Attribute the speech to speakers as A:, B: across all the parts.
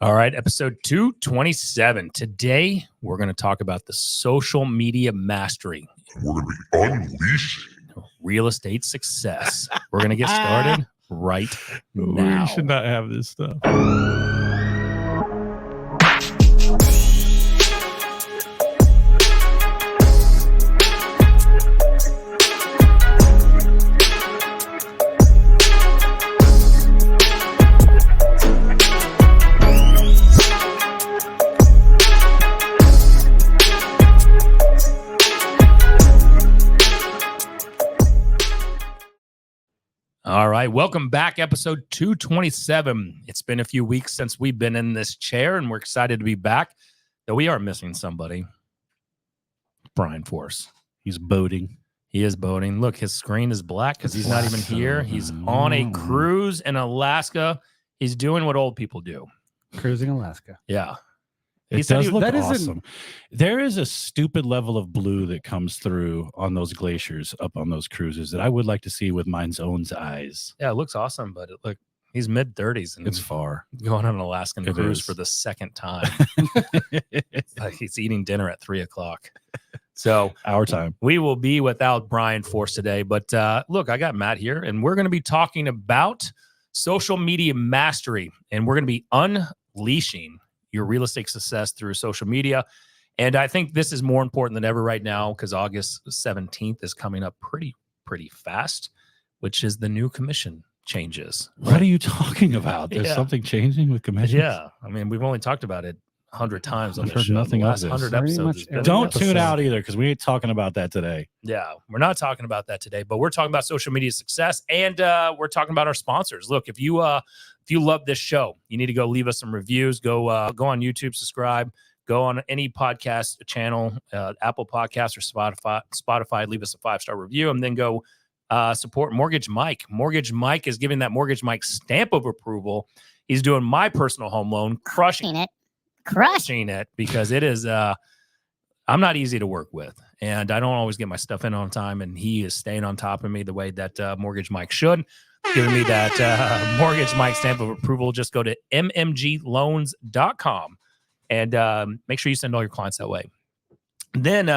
A: All right, episode 227. Today, we're going to talk about the social media mastery.
B: We're going to be unleashing
A: real estate success. We're going to get started right now.
C: We should not have this stuff.
A: All right, welcome back, episode 227. It's been a few weeks since we've been in this chair, and we're excited to be back, though we are missing somebody. Brian Force.
C: He's boating.
A: He is boating. Look, his screen is black because he's not even here. He's on a cruise in Alaska. He's doing what old people do.
D: Cruising Alaska.
A: Yeah.
C: It does look awesome. There is a stupid level of blue that comes through on those glaciers up on those cruises that I would like to see with mine's own eyes.
A: Yeah, it looks awesome, but look, he's mid-30s. And
C: it's far.
A: Going on an Alaskan cruise for the second time. Like he's eating dinner at 3 o'clock. So
C: our time.
A: We will be without Brian Force today. But look, I got Matt here, and we're going to be talking about social media mastery, and we're going to be unleashing your real estate success through social media. And I think this is more important than ever right now because August 17th is coming up pretty fast, which is the new commission changes.
C: Right? What are you talking about? There's something changing with commissions?
A: Yeah. I mean, we've only talked about it 100 times on
C: I've
A: this
C: heard
A: show.
C: nothing of this.
A: 100 episodes.
C: Don't tune out either because we ain't talking about that today.
A: Yeah, we're not talking about that today, but we're talking about social media success, and we're talking about our sponsors. Look, if you love this show, you need to go leave us some reviews. Go on YouTube, subscribe. Go on any podcast channel, Apple Podcasts or Spotify. Leave us a 5-star review, and then go support Mortgage Mike. Mortgage Mike is giving that Mortgage Mike stamp of approval. He's doing my personal home loan, crushing it because it is. I'm not easy to work with, and I don't always get my stuff in on time. And he is staying on top of me the way that Mortgage Mike should. Giving me that Mortgage Mike stamp of approval. Just go to mmgloans.com and make sure you send all your clients that way. Then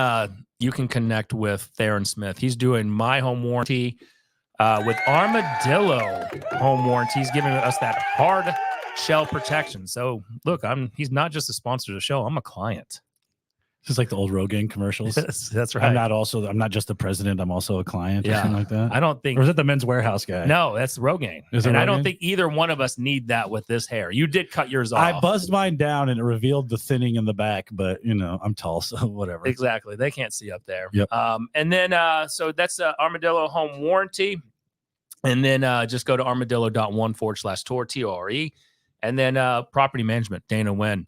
A: you can connect with Theron Smith. He's doing my home warranty with Armadillo Home Warranty. He's giving us that hard shell protection. So look, he's not just a sponsor of the show. I'm a client.
C: This is like the old Rogaine commercials.
A: That's right.
C: I'm not just the president. I'm also a client or something like that.
A: I don't think.
C: Or is it the Men's Warehouse guy?
A: No, that's Rogaine. And I don't think either one of us need that with this hair. You did cut yours off.
C: I buzzed mine down and it revealed the thinning in the back, but I'm tall, so whatever.
A: Exactly. They can't see up there.
C: Yep.
A: And then, so that's Armadillo Home Warranty. And then just go to armadillo.one/tour, TORE. And then property management, Dana Nguyen.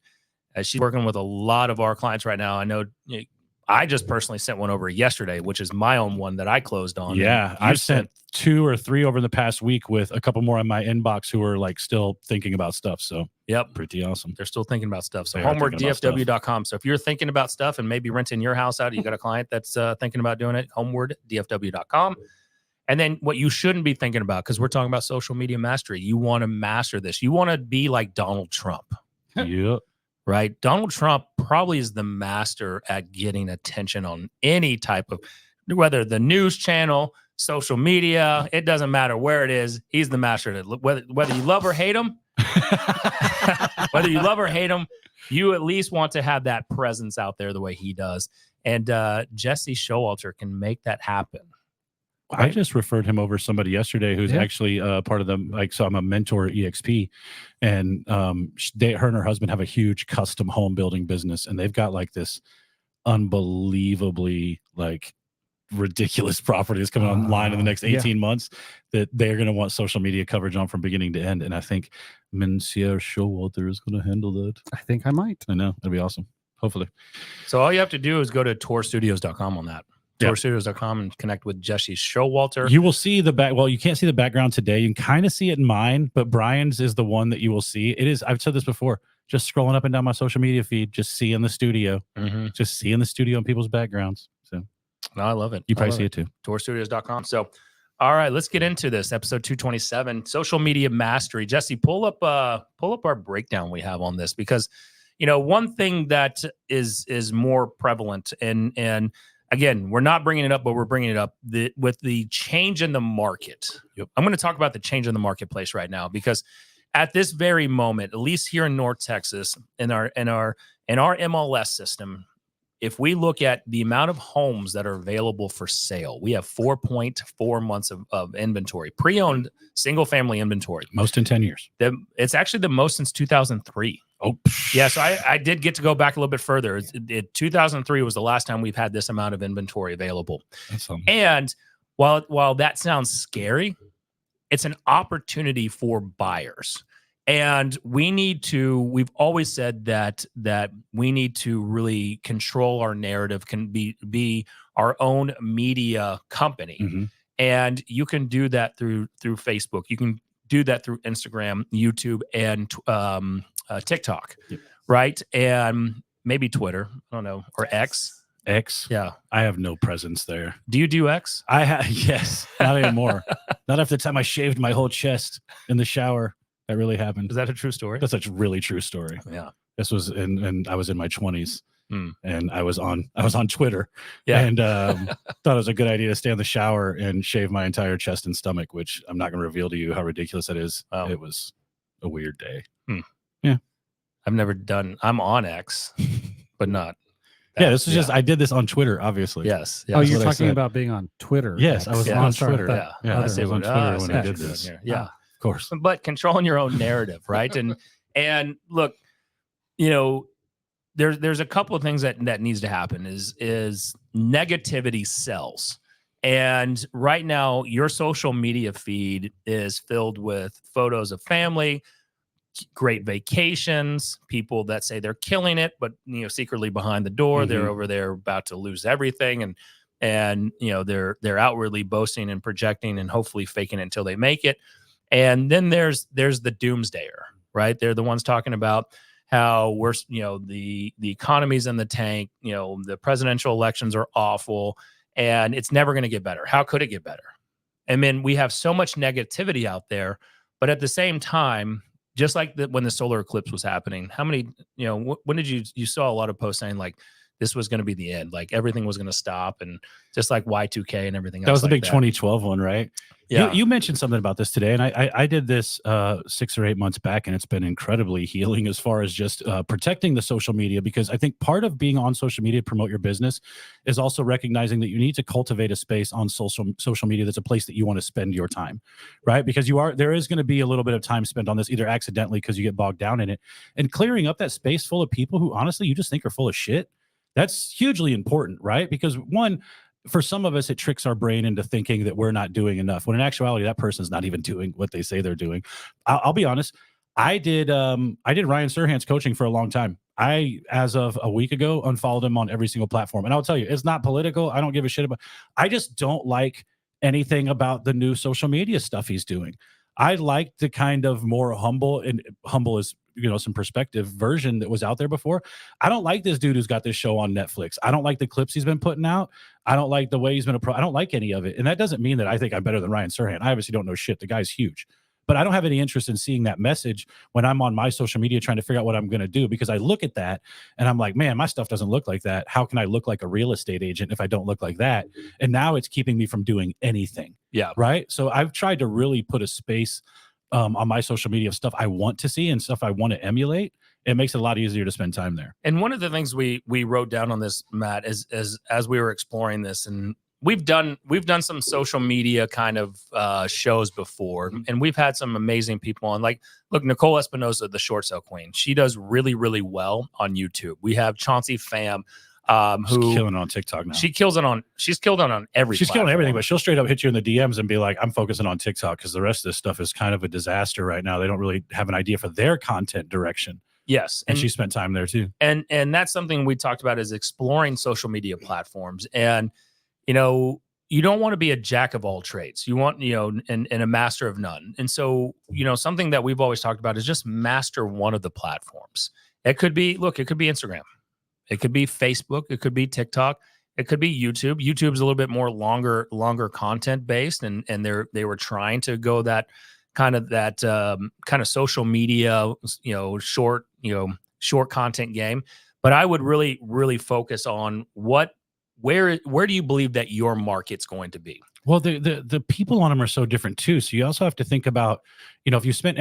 A: She's working with a lot of our clients right now. I know I just personally sent one over yesterday, which is my own one that I closed on.
C: Yeah, I've sent 2 or 3 over the past week with a couple more in my inbox who are like still thinking about stuff. So
A: yep,
C: pretty awesome.
A: They're still thinking about stuff. So homewardDFW.com. So if you're thinking about stuff and maybe renting your house out, you got a client that's thinking about doing it, homewardDFW.com. And then what you shouldn't be thinking about, because we're talking about social media mastery, you want to master this. You want to be like Donald Trump.
C: Yep.
A: Right? Donald Trump probably is the master at getting attention on any type of, whether the news channel, social media, it doesn't matter where it is. He's the master. Whether you love or hate him, you at least want to have that presence out there the way he does. And Jesse Showalter can make that happen.
C: I just referred him over somebody yesterday who's actually part of the, so I'm a mentor at EXP, and her and her husband have a huge custom home building business, and they've got like this unbelievably ridiculous property that's coming online in the next 18 months that they're going to want social media coverage on from beginning to end. And I think Monsieur Showalter is going to handle that.
D: I think I might.
C: I know. That'd be awesome. Hopefully.
A: So all you have to do is go to tourstudios.com on that. tourstudios.com and connect with Jesse Showalter.
C: You will see the back. Well, you can't see the background today. You can kind of see it in mine, but Brian's is the one that you will see. It is. I've said this before. Just scrolling up and down my social media feed, just seeing the studio, just seeing the studio in people's backgrounds. So,
A: no, I love it.
C: You probably see it too.
A: Tourstudios.com. So, All right, let's get into this episode 227, social media mastery. Jesse, pull up our breakdown we have on this, because one thing that is more prevalent, and again, we're not bringing it up, but we're bringing it up with the change in the market.
C: Yep.
A: I'm going to talk about the change in the marketplace right now, because at this very moment, at least here in North Texas, in our MLS system, if we look at the amount of homes that are available for sale, we have 4.4 months of inventory, pre-owned single-family inventory.
C: Most in 10 years.
A: It's actually the most since 2003.
C: Oh,
A: yeah. So I did get to go back a little bit further. 2003 was the last time we've had this amount of inventory available. And while that sounds scary, it's an opportunity for buyers. And we've always said that we need to really control our narrative, can be our own media company.
C: Mm-hmm.
A: And you can do that through Facebook. You can do that through Instagram, YouTube, and TikTok,
C: yep.
A: right? And maybe Twitter, I don't know, or X.
C: X.
A: Yeah.
C: I have no presence there.
A: Do you do X?
C: Yes. Not anymore. Not after the time I shaved my whole chest in the shower. That really happened.
A: Is that a true story?
C: That's a really true story.
A: Yeah.
C: This was and I was in my 20s. And I was on Twitter.
A: Yeah.
C: And thought it was a good idea to stay in the shower and shave my entire chest and stomach, which I'm not going to reveal to you how ridiculous that is.
A: Wow.
C: It was a weird day.
A: Yeah. I'm on X, but not.
C: Yeah, this was just, I did this on Twitter, obviously.
A: Yes.
D: Oh, you're talking about being on Twitter.
C: Yes, I was on Twitter.
A: Yeah.
C: I was on Twitter when I did this.
A: Yeah.
C: Of course.
A: But controlling your own narrative, right? And look, there's a couple of things that needs to happen is negativity sells. And right now, your social media feed is filled with photos of family, great vacations, people that say they're killing it, but secretly behind the door, they're over there about to lose everything, and they're outwardly boasting and projecting and hopefully faking it until they make it. And then there's the doomsdayer, right? They're the ones talking about how we're the economy's in the tank, the presidential elections are awful and it's never going to get better. How could it get better? I mean, we have so much negativity out there, but at the same time, just like when the solar eclipse was happening, how many, when did you saw a lot of posts saying like this was going to be the end, like everything was going to stop, and just like Y2K and everything else.
C: That was the
A: like
C: big 2012 one, right?
A: Yeah.
C: You mentioned something about this today, and I did this 6 or 8 months back, and it's been incredibly healing as far as just protecting the social media, because I think part of being on social media to promote your business is also recognizing that you need to cultivate a space on social media that's a place that you want to spend your time, right? Because there is going to be a little bit of time spent on this, either accidentally because you get bogged down in it, and clearing up that space full of people who honestly you just think are full of shit. That's hugely important, right? Because one, for some of us, it tricks our brain into thinking that we're not doing enough, when in actuality, that person's not even doing what they say they're doing. I'll be honest. I did Ryan Serhant's coaching for a long time. I, as of a week ago, unfollowed him on every single platform. And I'll tell you, it's not political. I don't give a shit about, I just don't like anything about the new social media stuff he's doing. I like the kind of more humble, and humble is, some perspective version that was out there before. I don't like this dude who's got this show on Netflix. I don't like the clips he's been putting out. I don't like the way he's been I don't like any of it. And that doesn't mean that I think I'm better than Ryan Serhant. I obviously don't know shit. The guy's huge. But I don't have any interest in seeing that message when I'm on my social media trying to figure out what I'm going to do, because I look at that and I'm like, man, my stuff doesn't look like that. How can I look like a real estate agent if I don't look like that? And now it's keeping me from doing anything.
A: Yeah.
C: Right. So I've tried to really put a space on my social media of stuff I want to see and stuff I want to emulate. It makes it a lot easier to spend time there.
A: And one of the things we wrote down on this, Matt, is as we were exploring this, and we've done some social media kind of shows before, and we've had some amazing people on. Like, look, Nicole Espinosa, the short sale queen, she does really, really well on YouTube. We have Chauncey Pham, who
C: killing it on TikTok now.
A: She's killed it on every.
C: She's killing everything, but she'll straight up hit you in the DMs and be like, "I'm focusing on TikTok because the rest of this stuff is kind of a disaster right now. They don't really have an idea for their content direction."
A: Yes,
C: and she spent time there too.
A: And that's something we talked about, is exploring social media platforms. And you don't want to be a jack of all trades. You want and a master of none. And so something that we've always talked about is just master one of the platforms. It could be Instagram. It could be Facebook. It could be TikTok. It could be YouTube. YouTube's a little bit more longer content based, and they were trying to go that kind of social media, short content game. But I would really focus on where do you believe that your market's going to be?
C: Well, the people on them are so different too. So you also have to think about, if you spent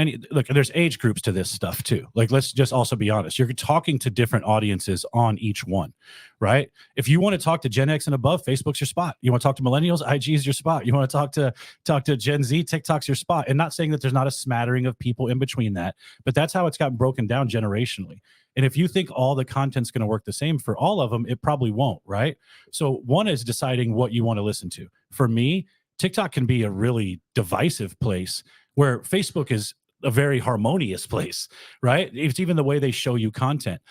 C: there's age groups to this stuff too. Like, let's just also be honest. You're talking to different audiences on each one, right? If you want to talk to Gen X and above, Facebook's your spot. You want to talk to millennials, IG is your spot. You want to talk to Gen Z, TikTok's your spot. And not saying that there's not a smattering of people in between that, but that's how it's gotten broken down generationally. And if you think all the content's going to work the same for all of them, it probably won't, right? So one is deciding what you want to listen to. For me, TikTok can be a really divisive place where Facebook is a very harmonious place, right? It's even the way they show you content.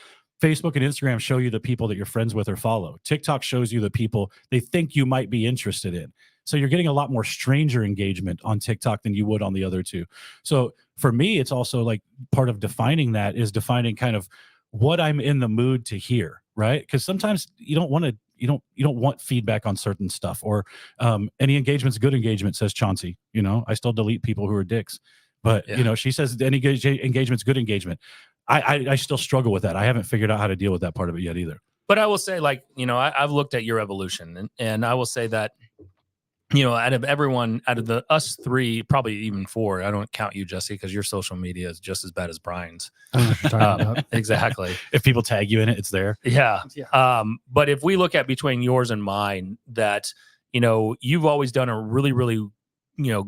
C: Facebook and Instagram show you the people that you're friends with or follow. TikTok shows you the people they think you might be interested in. So you're getting a lot more stranger engagement on TikTok than you would on the other two. So for me, it's also like part of defining that is defining kind of what I'm in the mood to hear, right? Because sometimes you don't want feedback on certain stuff, or any engagement's good engagement, says Chauncey. I still delete people who are dicks, but she says any engagement's good engagement. I still struggle with that. I haven't figured out how to deal with that part of it yet either.
A: But I will say, I've looked at your evolution, and I will say that, out of us three, probably even four, I don't count you, Jesse, because your social media is just as bad as Brian's.
D: I don't know what you're talking about.
A: Exactly.
C: If people tag you in it, it's there.
A: Yeah. But if we look at between yours and mine, that, you've always done a really, really,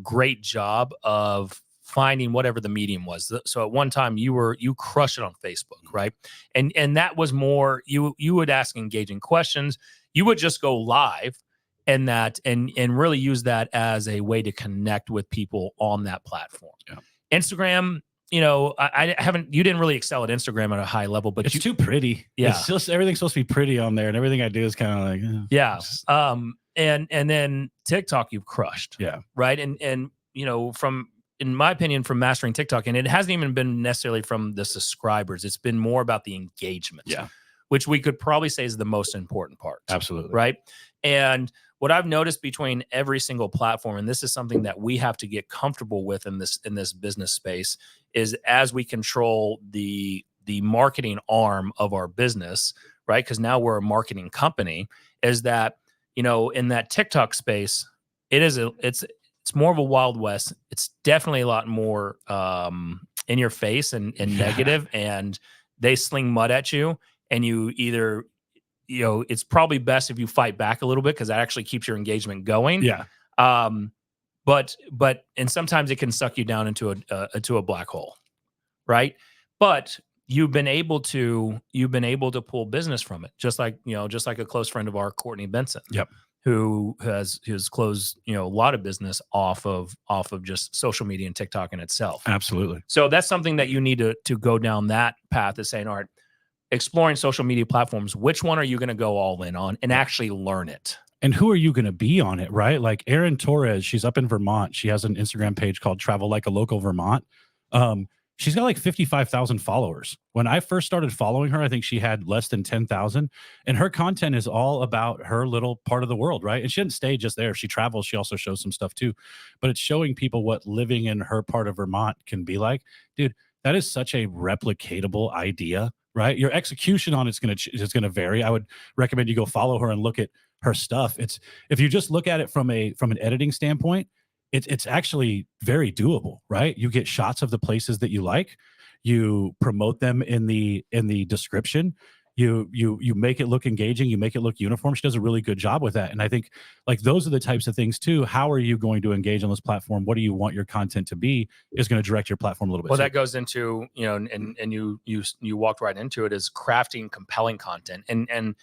A: great job of finding whatever the medium was. So at one time you crushed it on Facebook, right? And that was more, you would ask engaging questions. You would just go live and really use that as a way to connect with people on that platform.
C: Yeah.
A: Instagram, you didn't really excel at Instagram at a high level, but
C: it's too pretty.
A: Yeah.
C: It's just, everything's supposed to be pretty on there, and everything I do is kind of like,
A: yeah. And then TikTok, you've crushed.
C: Yeah.
A: Right. And in my opinion, from mastering TikTok, and it hasn't even been necessarily from the subscribers, it's been more about the engagement.
C: Yeah.
A: Which we could probably say is the most important part.
C: Absolutely.
A: Right. And what I've noticed between every single platform, and this is something that we have to get comfortable with in this business space, is as we control the marketing arm of our business, right? Because now we're a marketing company, is that, in that TikTok space, it's more of a Wild West. It's definitely a lot more in your face and negative, and they sling mud at you, and you either, it's probably best if you fight back a little bit, because that actually keeps your engagement going.
C: Yeah.
A: But sometimes it can suck you down into a black hole, right? But you've been able to pull business from it, just like a close friend of ours, Courtney Benson.
C: Yep.
A: Who has closed a lot of business off of just social media and TikTok in itself.
C: Absolutely.
A: So that's something that you need to go down that path, is saying, all right, exploring social media platforms, which one are you going to go all in on and actually learn it?
C: And who are you going to be on it, right? Like Erin Torres, she's up in Vermont. She has an Instagram page called Travel Like a Local Vermont. She's got like 55,000 followers. When I first started following her, I think she had less than 10,000. And her content is all about her little part of the world, right? And she didn't stay just there. If she travels, she also shows some stuff too. But it's showing people what living in her part of Vermont can be like. Dude, that is such a replicatable idea, right? Your execution on it's going to vary. I would recommend you go follow her and look at her stuff. It's, if you just look at it from an editing standpoint, it's actually very doable, right? You get shots of the places that you like, you promote them in the description, you make it look engaging, you make it look uniform. She does a really good job with that. And I think like those are the types of things too. How are you going to engage on this platform? What do you want your content to be is going to direct your platform a little bit.
A: Well, that goes into, and you walked right into it, is crafting compelling content. And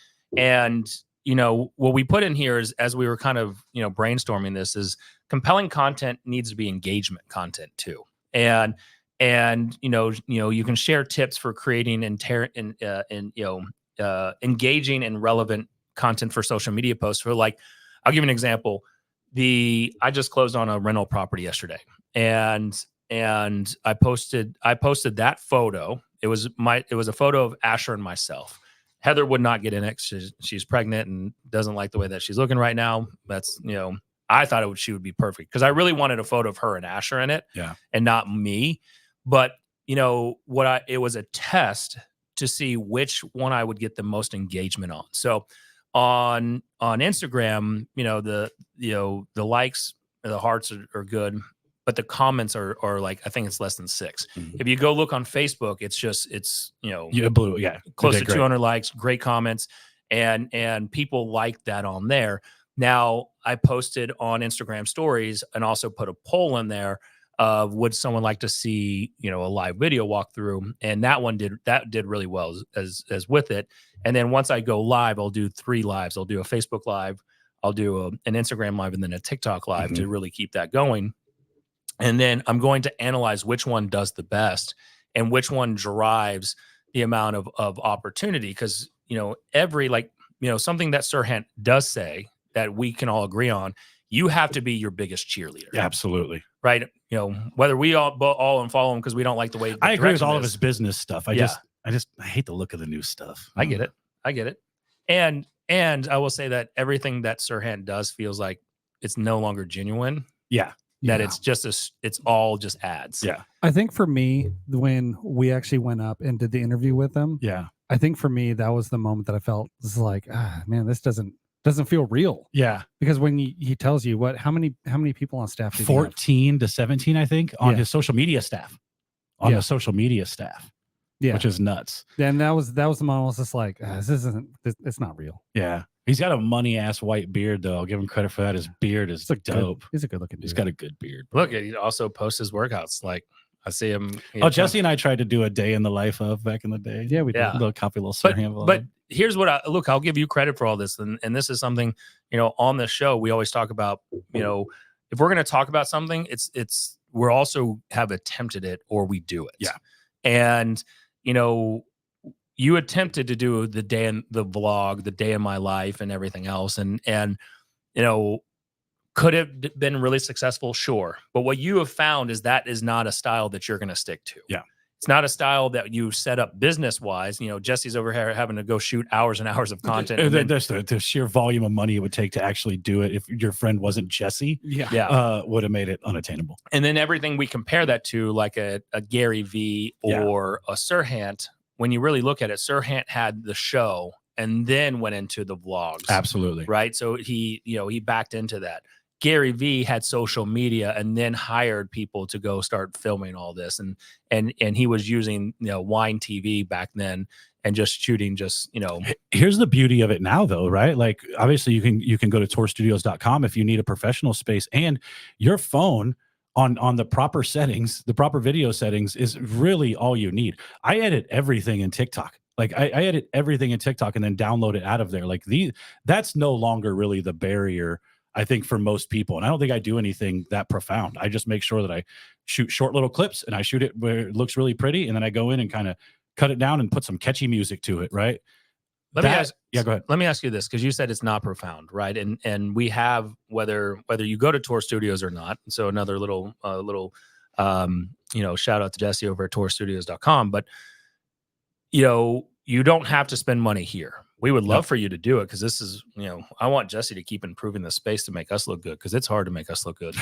A: what we put in here is, as we were kind of, brainstorming this, is compelling content needs to be engagement content too. And you can share tips for creating engaging and relevant content for social media posts. For like, I'll give you an example. I just closed on a rental property yesterday, and I posted that photo. It was a photo of Asher and myself. Heather would not get in it. She's pregnant and doesn't like the way that she's looking right now. That's, I thought she would be perfect because I really wanted a photo of her and Asher in it, and not me. But it was a test to see which one I would get the most engagement on. So on Instagram, the likes, the hearts are good, but the comments are like, I think it's less than 6. If you go look on Facebook, it's close to 200 likes, great comments, and people like that on there. Now, I posted on Instagram stories and also put a poll in there of would someone like to see, a live video walkthrough, and that one did really well as with it. And then once I go live, I'll do 3 lives. I'll do a Facebook live, I'll do an Instagram live, and then a TikTok live to really keep that going. And then I'm going to analyze which one does the best and which one drives the amount of opportunity. Because, something that Sirhan does say that we can all agree on, you have to be your biggest cheerleader.
C: Absolutely.
A: Right. Whether we all follow him because we don't like the way
C: I agree with all of his business stuff. I hate the look of the new stuff.
A: I get it. And I will say that everything that Sirhan does feels like it's no longer genuine.
C: Yeah.
A: That it's all just ads.
C: Yeah.
D: I think for me, when we actually went up and did the interview with him, I think for me, that was the moment that I felt this is like, man, this doesn't feel real.
C: Yeah.
D: Because when he tells you how many people on staff,
C: 14 to 17, I think, on his social media staff, the social media staff, which is nuts.
D: And that was the moment I was just like, it's not real.
C: Yeah. He's got a money ass white beard though. I'll give him credit for that. His beard is dope.
D: He's a good looking dude.
C: He's got a good beard.
A: Look, he also posts his workouts. Like I see him.
C: Jesse and I tried to do a day in the life of back in the day.
D: Yeah, we did.
C: A little Sirhan.
A: But here's what I'll give you credit for all this. And this is something, on this show, we always talk about, if we're going to talk about something, we're also have attempted it or we do it.
C: Yeah.
A: And, you attempted to do the day in the vlog, the day in my life and everything else. And, could have been really successful. Sure. But what you have found is that is not a style that you're going to stick to.
C: Yeah.
A: It's not a style that you set up business wise. Jesse's over here having to go shoot hours and hours of content.
C: There's the sheer volume of money it would take to actually do it. If your friend wasn't Jesse, would have made it unattainable. And
A: then everything we compare that to, like a Gary V or a Sirhan, when you really look at it, Sirhan had the show and then went into the vlogs.
C: Absolutely.
A: Right. So he backed into that. Gary V had social media and then hired people to go start filming all this. And he was using, Wine TV back then and just shooting
C: Here's the beauty of it now though, right? Like obviously you can go to tourstudios.com if you need a professional space, and your phone on the proper settings, the proper video settings is really all you need. I edit everything in TikTok. Like I edit everything in TikTok and then download it out of there. Like that's no longer really the barrier, I think, for most people. And I don't think I do anything that profound. I just make sure that I shoot short little clips and I shoot it where it looks really pretty. And then I go in and kind of cut it down and put some catchy music to it. Right.
A: Go ahead.
C: Let
A: me ask you this, because you said it's not profound, right? And we have whether you go to Tour Studios or not. So another little shout out to Jesse over at tourstudios.com. But you don't have to spend money here. We would love for you to do it because this is, I want Jesse to keep improving the space to make us look good, because it's hard to make us look good.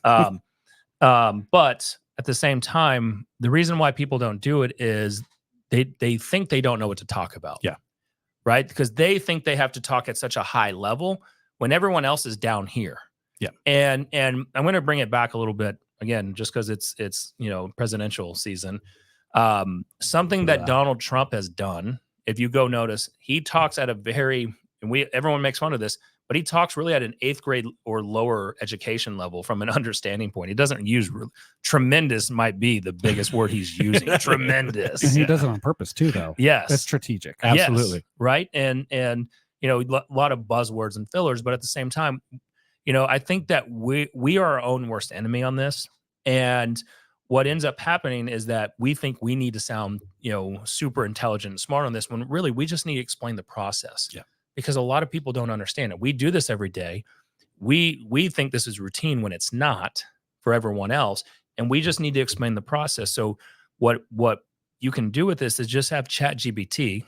A: But at the same time, the reason why people don't do it is they think they don't know what to talk about.
C: Yeah.
A: Right? Because they think they have to talk at such a high level when everyone else is down here.
C: Yeah.
A: And I'm going to bring it back a little bit again, just because it's presidential season. Something that Donald Trump has done, if you go notice, he talks at a very, and everyone makes fun of this, but he talks really at an 8th grade or lower education level from an understanding point. He doesn't use tremendous, might be the biggest word he's using. Tremendous.
D: And he does it on purpose too, though.
A: Yes.
D: That's strategic.
C: Absolutely.
A: Yes, right. And a lot of buzzwords and fillers, but at the same time, I think that we are our own worst enemy on this. And what ends up happening is that we think we need to sound, super intelligent and smart on this, when really we just need to explain the process.
C: Yeah.
A: Because a lot of people don't understand it. We do this every day. We think this is routine when it's not for everyone else. And we just need to explain the process. So what you can do with this is just have ChatGPT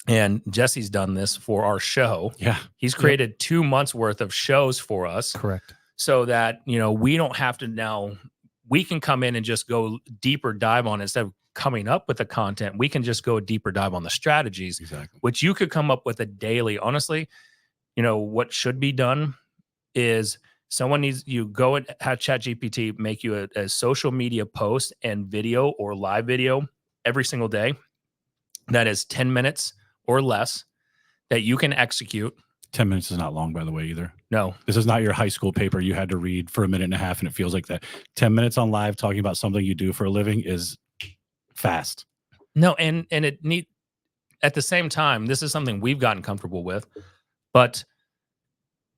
A: And Jesse's done this for our show.
C: Yeah.
A: He's created 2 months worth of shows for us.
D: Correct.
A: So that, we don't have to now, we can come in and just go deeper dive on it. Instead of coming up with the content, we can just go a deeper dive on the strategies, which you could come up with a daily. Honestly, what should be done is you go and have ChatGPT make you a social media post and video or live video every single day that is 10 minutes or less that you can execute.
C: 10 minutes is not long, by the way, either.
A: No.
C: This is not your high school paper you had to read for a minute and a half, and it feels like that. 10 minutes on live talking about something you do for a living is fast.
A: No, and it at the same time, this is something we've gotten comfortable with, but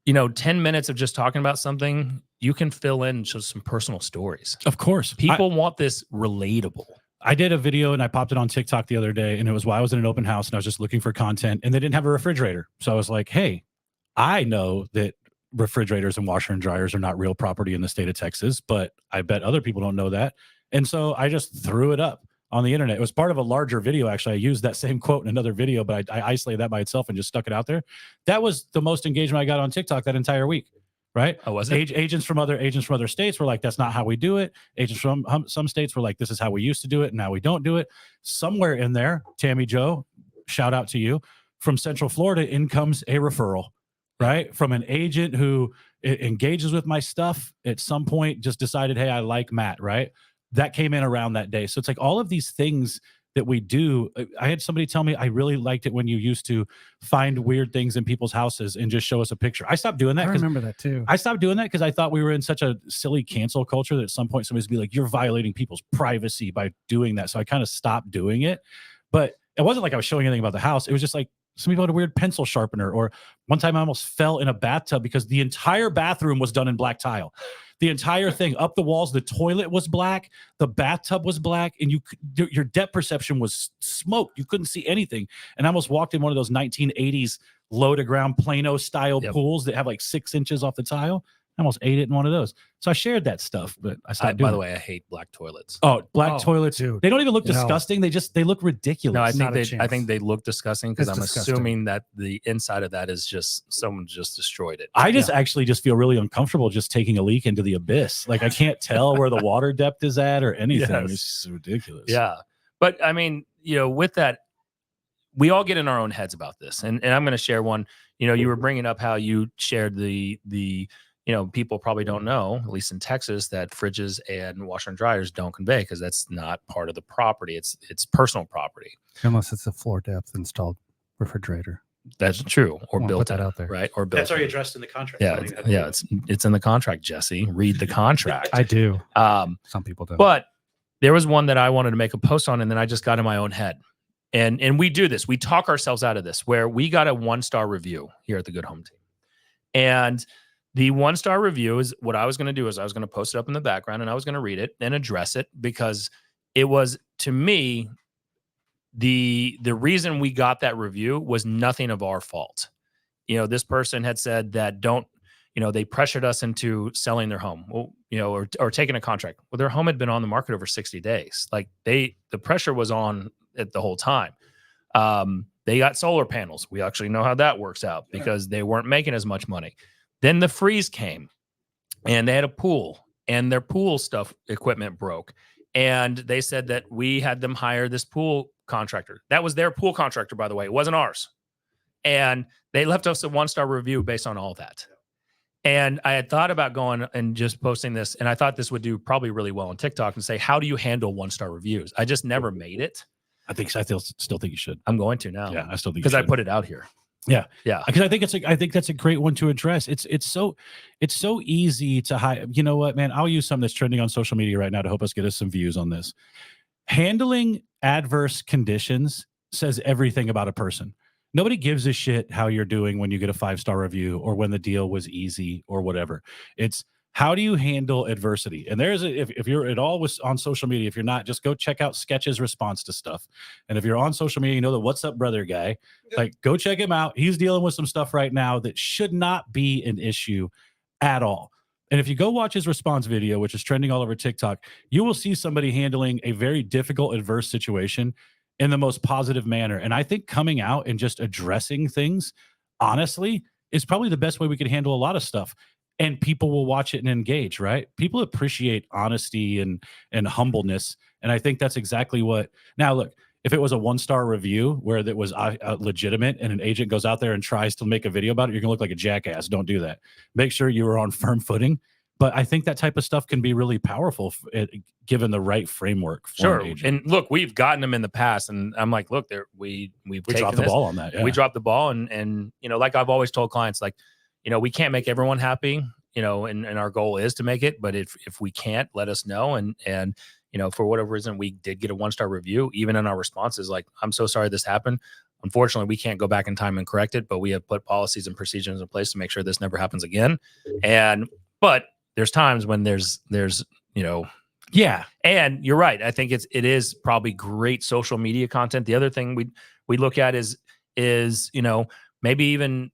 A: 10 minutes of just talking about something, you can fill in just some personal stories.
C: Of course.
A: People want this relatable.
C: I did a video and I popped it on TikTok the other day, and it was while I was in an open house and I was just looking for content, and they didn't have a refrigerator. So I was like, hey, I know that refrigerators and washer and dryers are not real property in the state of Texas, but I bet other people don't know that. And so I just threw it up on the internet. It was part of a larger video. Actually, I used that same quote in another video, but I isolated that by itself and just stuck it out there. That was the most engagement I got on TikTok that entire week. Right?
A: Oh, was it?
C: Agents from other states were like, that's not how we do it. Agents from some states were like, this is how we used to do it, and now we don't do it. Somewhere in there, Tammy Joe, shout out to you, from Central Florida, in comes a referral, right? From an agent who engages with my stuff at some point, just decided, hey, I like Matt, right? That came in around that day. So it's like all of these things that we do. I had somebody tell me, I really liked it when you used to find weird things in people's houses and just show us a picture. I stopped doing that.
D: I remember that too.
C: I stopped doing that because I thought we were in such a silly cancel culture that at some point somebody's be like, you're violating people's privacy by doing that. So I kind of stopped doing it. But it wasn't like I was showing anything about the house. It was just like some people had a weird pencil sharpener, or one time I almost fell in a bathtub because the entire bathroom was done in black tile. The entire thing up the walls, the toilet was black, the bathtub was black, and your depth perception was smoked. You couldn't see anything. And I almost walked in one of those 1980s low to ground Plano style pools that have like 6 inches off the tile. I almost ate it in one of those. So I shared that stuff, but I stopped doing it.
A: By the way, I hate black toilets.
C: Oh, black toilets.
D: Dude.
C: They don't even look disgusting. They look ridiculous.
A: No, I think they look disgusting because I'm assuming that the inside of that is just someone just destroyed it.
C: I just actually just feel really uncomfortable just taking a leak into the abyss. Like I can't tell where the water depth is at or anything.
A: Yes.
C: It's ridiculous.
A: Yeah. But I mean, with that, we all get in our own heads about this. And I'm going to share one. You were bringing up how you shared the people probably don't know, at least in Texas, that fridges and washer and dryers don't convey because that's not part of the property. It's personal property.
D: Unless it's a floor depth installed refrigerator.
A: That's true. Or built
D: that out there.
A: Right. Or built.
C: That's already addressed in the contract.
A: Yeah. It's in the contract, Jesse. Read the contract.
D: I do. Some people don't.
A: But there was one that I wanted to make a post on, and then I just got in my own head. And we do this. We talk ourselves out of this, where we got a 1-star review here at the Good Home Team. And the 1-star review is what I was going to do is I was going to post it up in the background and I was going to read it and address it because it was, to me, the reason we got that review was nothing of our fault. This person had said that they pressured us into selling their home, or taking a contract. Well, their home had been on the market over 60 days. Like the pressure was on it the whole time. They got solar panels. We actually know how that works out because they weren't making as much money. Then the freeze came and they had a pool and their pool equipment broke. And they said that we had them hire this pool contractor. That was their pool contractor, by the way. It wasn't ours. And they left us a 1-star review based on all that. And I had thought about going and just posting this. And I thought this would do probably really well on TikTok and say, how do you handle 1-star reviews? I just never made it.
C: I still think you should.
A: I'm going to now.
C: Yeah, I still think
A: because I put it out here.
C: Yeah.
A: Because
C: I think that's a great one to address. It's so easy to hide. You know what, man? I'll use something that's trending on social media right now to help us get us some views on this. Handling adverse conditions says everything about a person. Nobody gives a shit how you're doing when you get a 5-star review or when the deal was easy or whatever. It's how do you handle adversity? And if you're at all on social media, if you're not, just go check out Sketch's response to stuff. And if you're on social media, you know the What's Up Brother guy, like go check him out. He's dealing with some stuff right now that should not be an issue at all. And if you go watch his response video, which is trending all over TikTok, you will see somebody handling a very difficult, adverse situation in the most positive manner. And I think coming out and just addressing things honestly is probably the best way we could handle a lot of stuff. And people will watch it and engage, right? People appreciate honesty and humbleness. And I think that's exactly what. Now, look, if it was a 1-star review where that was legitimate and an agent goes out there and tries to make a video about it, you're going to look like a jackass. Don't do that. Make sure you are on firm footing. But I think that type of stuff can be really powerful given the right framework.
A: Sure. And look, we've gotten them in the past, and I'm like, look, we've
C: dropped the ball on that. Yeah.
A: We dropped the ball, and like I've always told clients, like, we can't make everyone happy, and our goal is to make it. But if we can't, let us know. And for whatever reason, we did get a 1-star review, even in our responses, like, I'm so sorry this happened. Unfortunately, we can't go back in time and correct it, but we have put policies and procedures in place to make sure this never happens again. But there's times when there's yeah. And you're right. I think it is probably great social media content. The other thing we look at is maybe even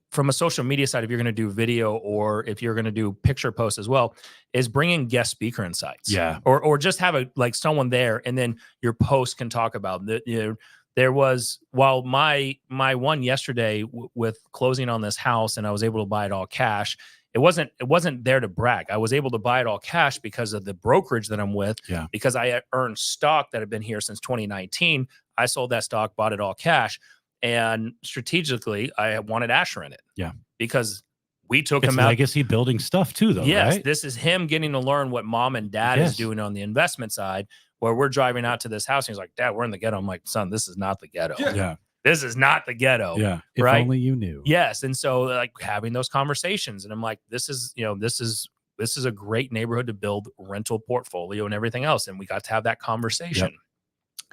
A: from a social media side, if you're going to do video or if you're going to do picture posts as well, is bringing guest speaker insights.
C: Yeah.
A: Or just have someone there, and then your post can talk about that. There was, while my one yesterday with closing on this house, and I was able to buy it all cash. It wasn't there to brag. I was able to buy it all cash because of the brokerage that I'm with.
C: Yeah.
A: Because I had earned stock that had been here since 2019. I sold that stock, bought it all cash. And strategically, I wanted Asher in it.
C: Yeah.
A: Because we took him
C: out.
A: out.
C: Legacy building stuff too, though.
A: Yes.
C: Right?
A: This is him getting to learn what mom and dad is doing on the investment side, where we're driving out to this house. And he's like, Dad, we're in the ghetto. I'm like, son, this is not the ghetto.
C: Yeah.
A: This is not the ghetto.
C: Yeah.
D: If
A: right?
D: only you knew.
A: Yes. And so like having those conversations, and I'm like, this is a great neighborhood to build rental portfolio and everything else. And we got to have that conversation.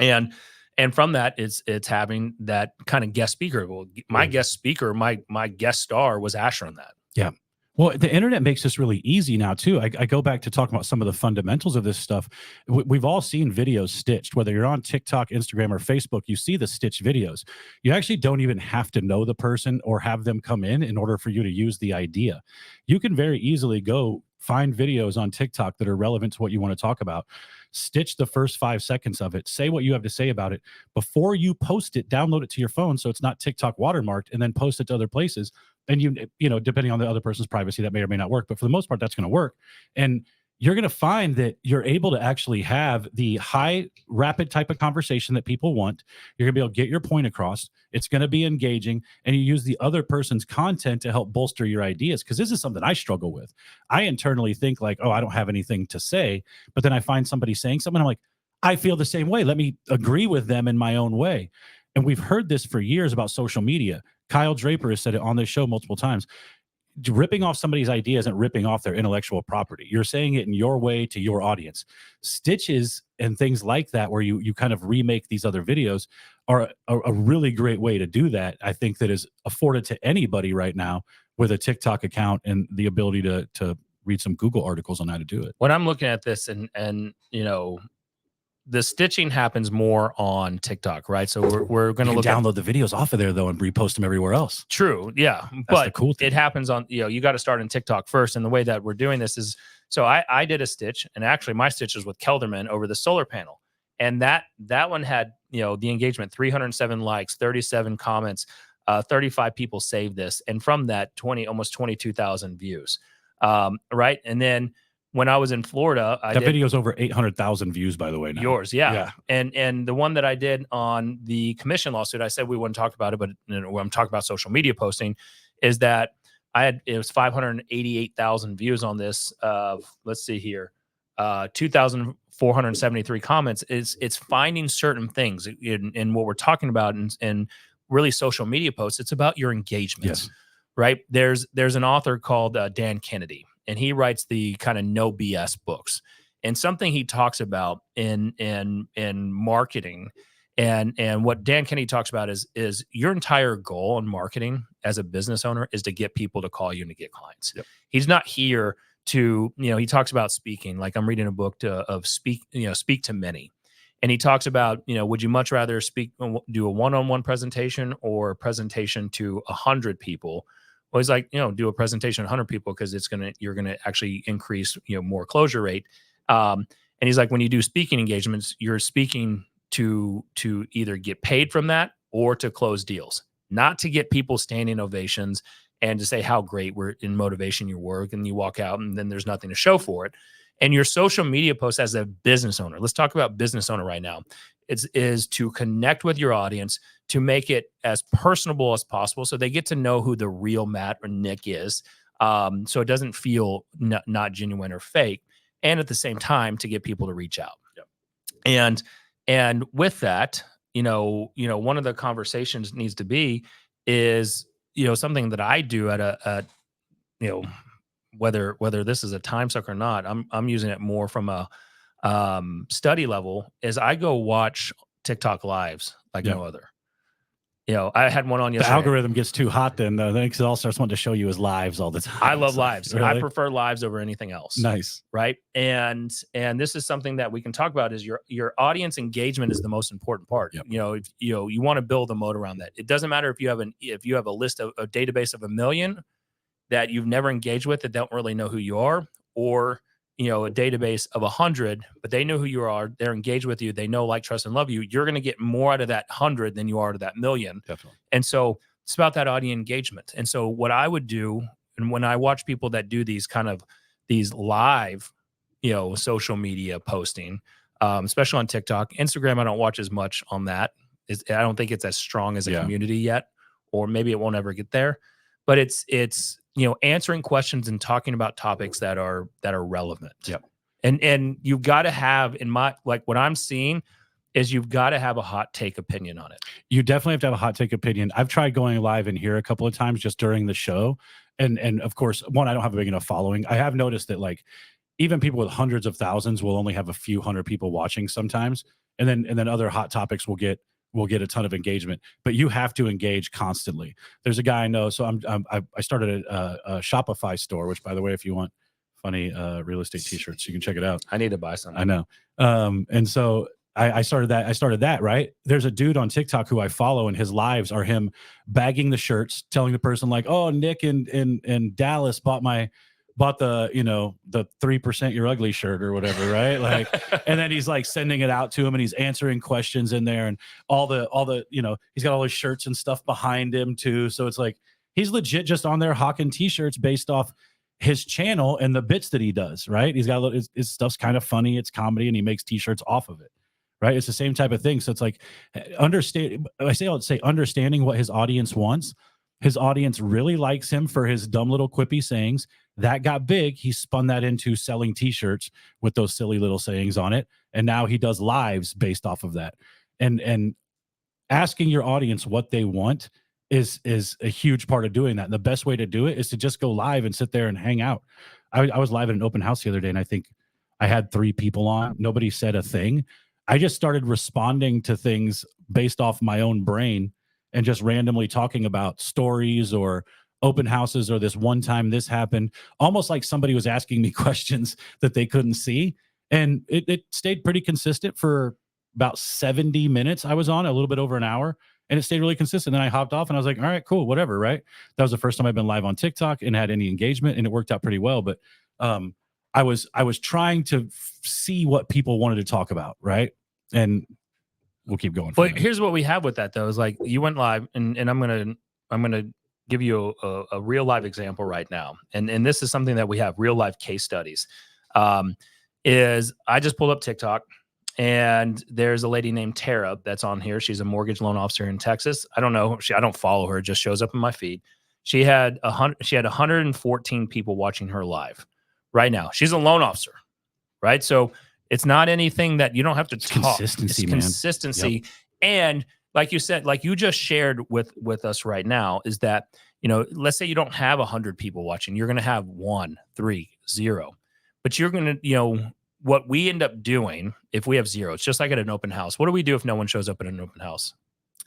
A: Yep. And from that, it's having that kind of guest speaker. Well, my guest speaker, my guest star was Asher on that.
C: Yeah. Well, the internet makes this really easy now, too. I go back to talking about some of the fundamentals of this stuff. We've all seen videos stitched, whether you're on TikTok, Instagram, or Facebook, you see the stitched videos. You actually don't even have to know the person or have them come in order for you to use the idea. You can very easily go find videos on TikTok that are relevant to what you want to talk about. Stitch the first 5 seconds of it. Say what you have to say about it. Before you post it, download it to your phone so it's not TikTok watermarked, and then post it to other places. And depending on the other person's privacy, that may or may not work. But for the most part, that's going to work. And you're going to find that you're able to actually have the high, rapid type of conversation that people want. You're going to be able to get your point across. It's going to be engaging, and you use the other person's content to help bolster your ideas. Because this is something I struggle with. I internally think like, oh, I don't have anything to say. But then I find somebody saying something. I'm like, I feel the same way. Let me agree with them in my own way. And we've heard this for years about social media. Kyle Draper has said it on this show multiple times. Ripping off somebody's idea isn't ripping off their intellectual property. You're saying it in your way to your audience. Stitches and things like that, where you kind of remake these other videos, are a really great way to do that. I think that is afforded to anybody right now with a TikTok account and the ability to read some Google articles on how to do it.
A: When I'm looking at this and the stitching happens more on TikTok, right? So we're going to
C: download the videos off of there though and repost them everywhere else.
A: True, yeah,
C: that's
A: but
C: the cool thing.
A: It happens on you got to start in TikTok first. And the way that we're doing this is, so I did a stitch, and actually my stitch was with Kelderman over the solar panel, and that one had the engagement 307 likes, 37 comments, 35 people saved this, and from that almost 22,000 views, right? And then when I was in Florida,
C: that video's over 800,000 views, by the way. Now.
A: Yours, yeah. And the one that I did on the commission lawsuit, I said we wouldn't talk about it, but when I'm talking about social media posting, is that it was 588,000 views on this. Let's see here, 2,473 comments. It's finding certain things in what we're talking about, and really social media posts. It's about your engagements,
C: yes.
A: Right? There's an author called Dan Kennedy. And he writes the kind of no BS books. And something he talks about in marketing, and what Dan Kennedy talks about is your entire goal in marketing as a business owner is to get people to call you and to get clients. Yep. He's not here to, he talks about speaking. Like I'm reading a book of speak to many. And he talks about, would you much rather do a one-on-one presentation or a presentation to 100 people? Well, he's like, do a presentation to 100 people because you're gonna actually increase, more closure rate. And he's like, when you do speaking engagements, you're speaking to either get paid from that or to close deals, not to get people standing ovations and to say how great we're in motivation your work, and you walk out and then there's nothing to show for it. And your social media posts as a business owner, let's talk about business owner right now, is to connect with your audience, to make it as personable as possible so they get to know who the real Matt or Nick is, so it doesn't feel not genuine or fake, and at the same time to get people to reach out. Yep. And with that, one of the conversations needs to be is, something that I do at whether this is a time suck or not, I'm using it more from a study level, is I go watch TikTok lives like no other. I had one on yesterday.
C: The algorithm gets too hot then, though. Then it all starts wanting to show you as lives all the time.
A: I love lives. Really? I prefer lives over anything else.
C: Nice.
A: Right. And this is something that we can talk about, is your audience engagement is the most important part. Yep. If you want to build a moat around that. It doesn't matter if you have a list of a database of 1 million that you've never engaged with, that don't really know who you are, or a database of 100, but they know who you are, they're engaged with you, they know, like, trust, and love you. You're going to get more out of that 100 than you are to that 1 million.
C: Definitely.
A: And so it's about that audience engagement. And so what I would do, and when I watch people that do these live, social media posting, especially on TikTok, Instagram, I don't watch as much on that. I don't think it's as strong as a community yet, or maybe it won't ever get there. But it's answering questions and talking about topics that are relevant.
C: Yep.
A: And you've got to have, what I'm seeing is you've got to have a hot take opinion on it.
C: You definitely have to have a hot take opinion. I've tried going live in here a couple of times just during the show. And of course, one, I don't have a big enough following. I have noticed that even people with hundreds of thousands will only have a few hundred people watching sometimes. And then other hot topics will get a ton of engagement, but you have to engage constantly. There's a guy I know. So I started a Shopify store, which, by the way, if you want funny real estate t-shirts, you can check it out.
A: I need to buy some.
C: I know. And so I started that, right? There's a dude on TikTok who I follow, and his lives are him bagging the shirts, telling the person oh, Nick in Dallas bought the 3% you're ugly shirt or whatever, right? And then he's sending it out to him, and he's answering questions in there, and all the he's got all his shirts and stuff behind him too. So it's he's legit just on there hawking t-shirts based off his channel and the bits that he does, right? He's got his stuff's kind of funny, it's comedy, and he makes t-shirts off of it, right? It's the same type of thing. So it's understanding what his audience wants. His audience really likes him for his dumb little quippy sayings. That got big. He spun that into selling t-shirts with those silly little sayings on it. And now he does lives based off of that. And asking your audience what they want is a huge part of doing that. And the best way to do it is to just go live and sit there and hang out. I was live at an open house the other day, and I think I had 3 people on. Nobody said a thing. I just started responding to things based off my own brain, and just randomly talking about stories or open houses, or this one time this happened, almost like somebody was asking me questions that they couldn't see. And it stayed pretty consistent for about 70 minutes. I was on a little bit over an hour, and it stayed really consistent. Then I hopped off, and I was like, all right, cool, whatever, right? That was the first time I've been live on TikTok and had any engagement, and it worked out pretty well. But I was trying to see what people wanted to talk about, right? And we'll keep going.
A: But here's what we have with that, though, is you went live, and I'm gonna give you a real live example right now, and this is something that we have, real life case studies. Is I just pulled up TikTok, and there's a lady named Tara that's on here. She's a mortgage loan officer in Texas. I don't know. I don't follow her. It just shows up in my feed. She had 114 people watching her live right now. She's a loan officer, right? So it's not anything that you don't have to talk.
C: Consistency,
A: it's consistency.
C: Yep.
A: And like you said, like you just shared with us right now, is that, let's say you don't have 100 people watching. You're going to have 1, 3, 0. But you're going to, what we end up doing if we have 0, it's just like at an open house. What do we do if no one shows up at an open house?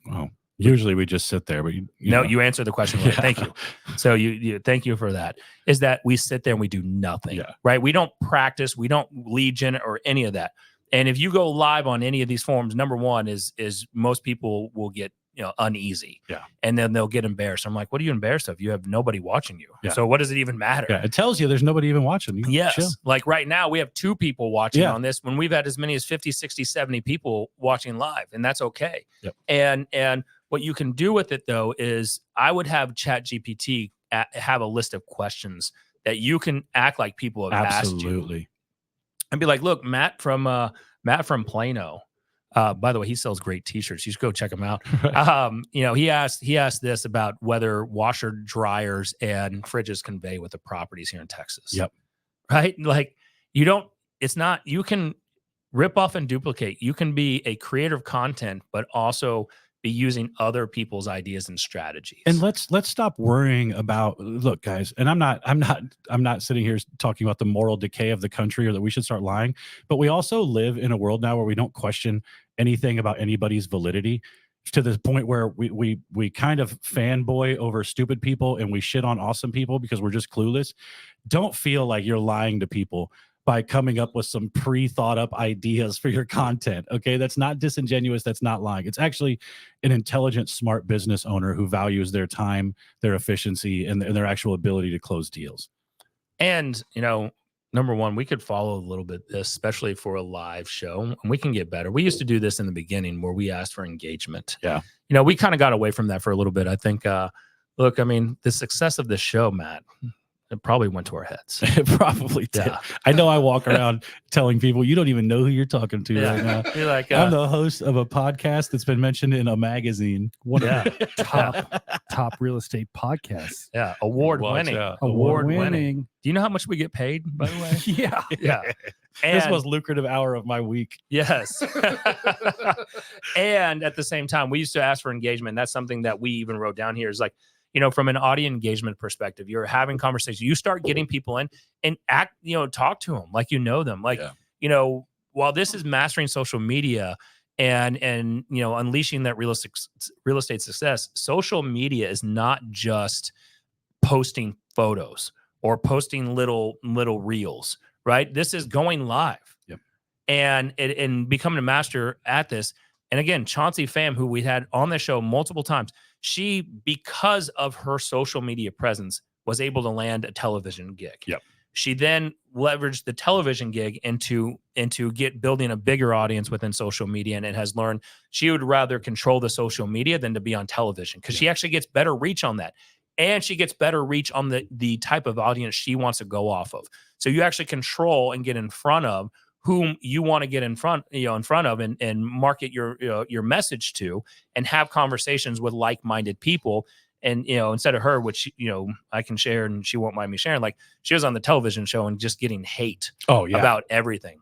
C: Well, usually we just sit there, but
A: you answer the question right. Yeah. Thank you. So you thank you for that. Is that we sit there and we do nothing, right? We don't practice, we don't lead gen or any of that. And if you go live on any of these forums, number one is most people will get uneasy.
C: Yeah.
A: And then they'll get embarrassed. I'm like, what are you embarrassed of? You have nobody watching you.
C: Yeah.
A: So what does it even matter?
C: Yeah, it tells you there's nobody even watching you.
A: Yes.
C: Chill.
A: Like right now we have 2 people watching on this when we've had as many as 50, 60, 70 people watching live, and that's okay.
C: Yep.
A: And what you can do with it though is I would have ChatGPT have a list of questions that you can act like people have asked you. And be like, look, Matt from Plano. By the way, he sells great T-shirts. You should go check him out. He asked this about whether washer dryers and fridges convey with the properties here in Texas.
C: Yep.
A: Right. Like you can rip off and duplicate. You can be a creator of content, but also be using other people's ideas and strategies.
C: And let's stop worrying about, look, guys, and I'm not sitting here talking about the moral decay of the country or that we should start lying, but we also live in a world now where we don't question anything about anybody's validity to the point where we kind of fanboy over stupid people and we shit on awesome people because we're just clueless. Don't feel like you're lying to people by coming up with some pre-thought up ideas for your content. Okay. That's not disingenuous. That's not lying. It's actually an intelligent, smart business owner who values their time, their efficiency, and their actual ability to close deals.
A: And, number one, we could follow a little bit this, especially for a live show, and we can get better. We used to do this in the beginning where we asked for engagement.
C: Yeah.
A: We kind of got away from that for a little bit. I think, look, I mean, the success of this show, Matt, it probably went to our heads.
C: It probably did. Yeah. I know I walk around telling people, you don't even know who you're talking to right now.
A: You're like,
C: I'm the host of a podcast that's been mentioned in a magazine.
D: One of the top real estate podcasts.
A: Yeah. Award winning. Do you know how much we get paid, by the way?
D: Yeah.
A: Yeah.
C: And this was lucrative hour of my week.
A: Yes. And at the same time, we used to ask for engagement. That's something that we even wrote down here is like, from an audience engagement perspective, you're having conversations, you start getting people in and talk to them like them. Like, while this is mastering social media and unleashing that real estate success, social media is not just posting photos or posting little reels, right? This is going live.
C: Yep.
A: And becoming a master at this. And again, Chauncey Pham, who we had on the show multiple times, she, because of her social media presence, was able to land a television gig.
C: Yep.
A: She then leveraged the television gig into building a bigger audience within social media, and it has learned she would rather control the social media than to be on television because she actually gets better reach on that, and she gets better reach on the type of audience she wants to go off of. So you actually control and get in front of whom you want to get in front of and market your message to, and have conversations with like-minded people. And, instead of her, which, I can share and she won't mind me sharing, like she was on the television show and just getting hate about everything,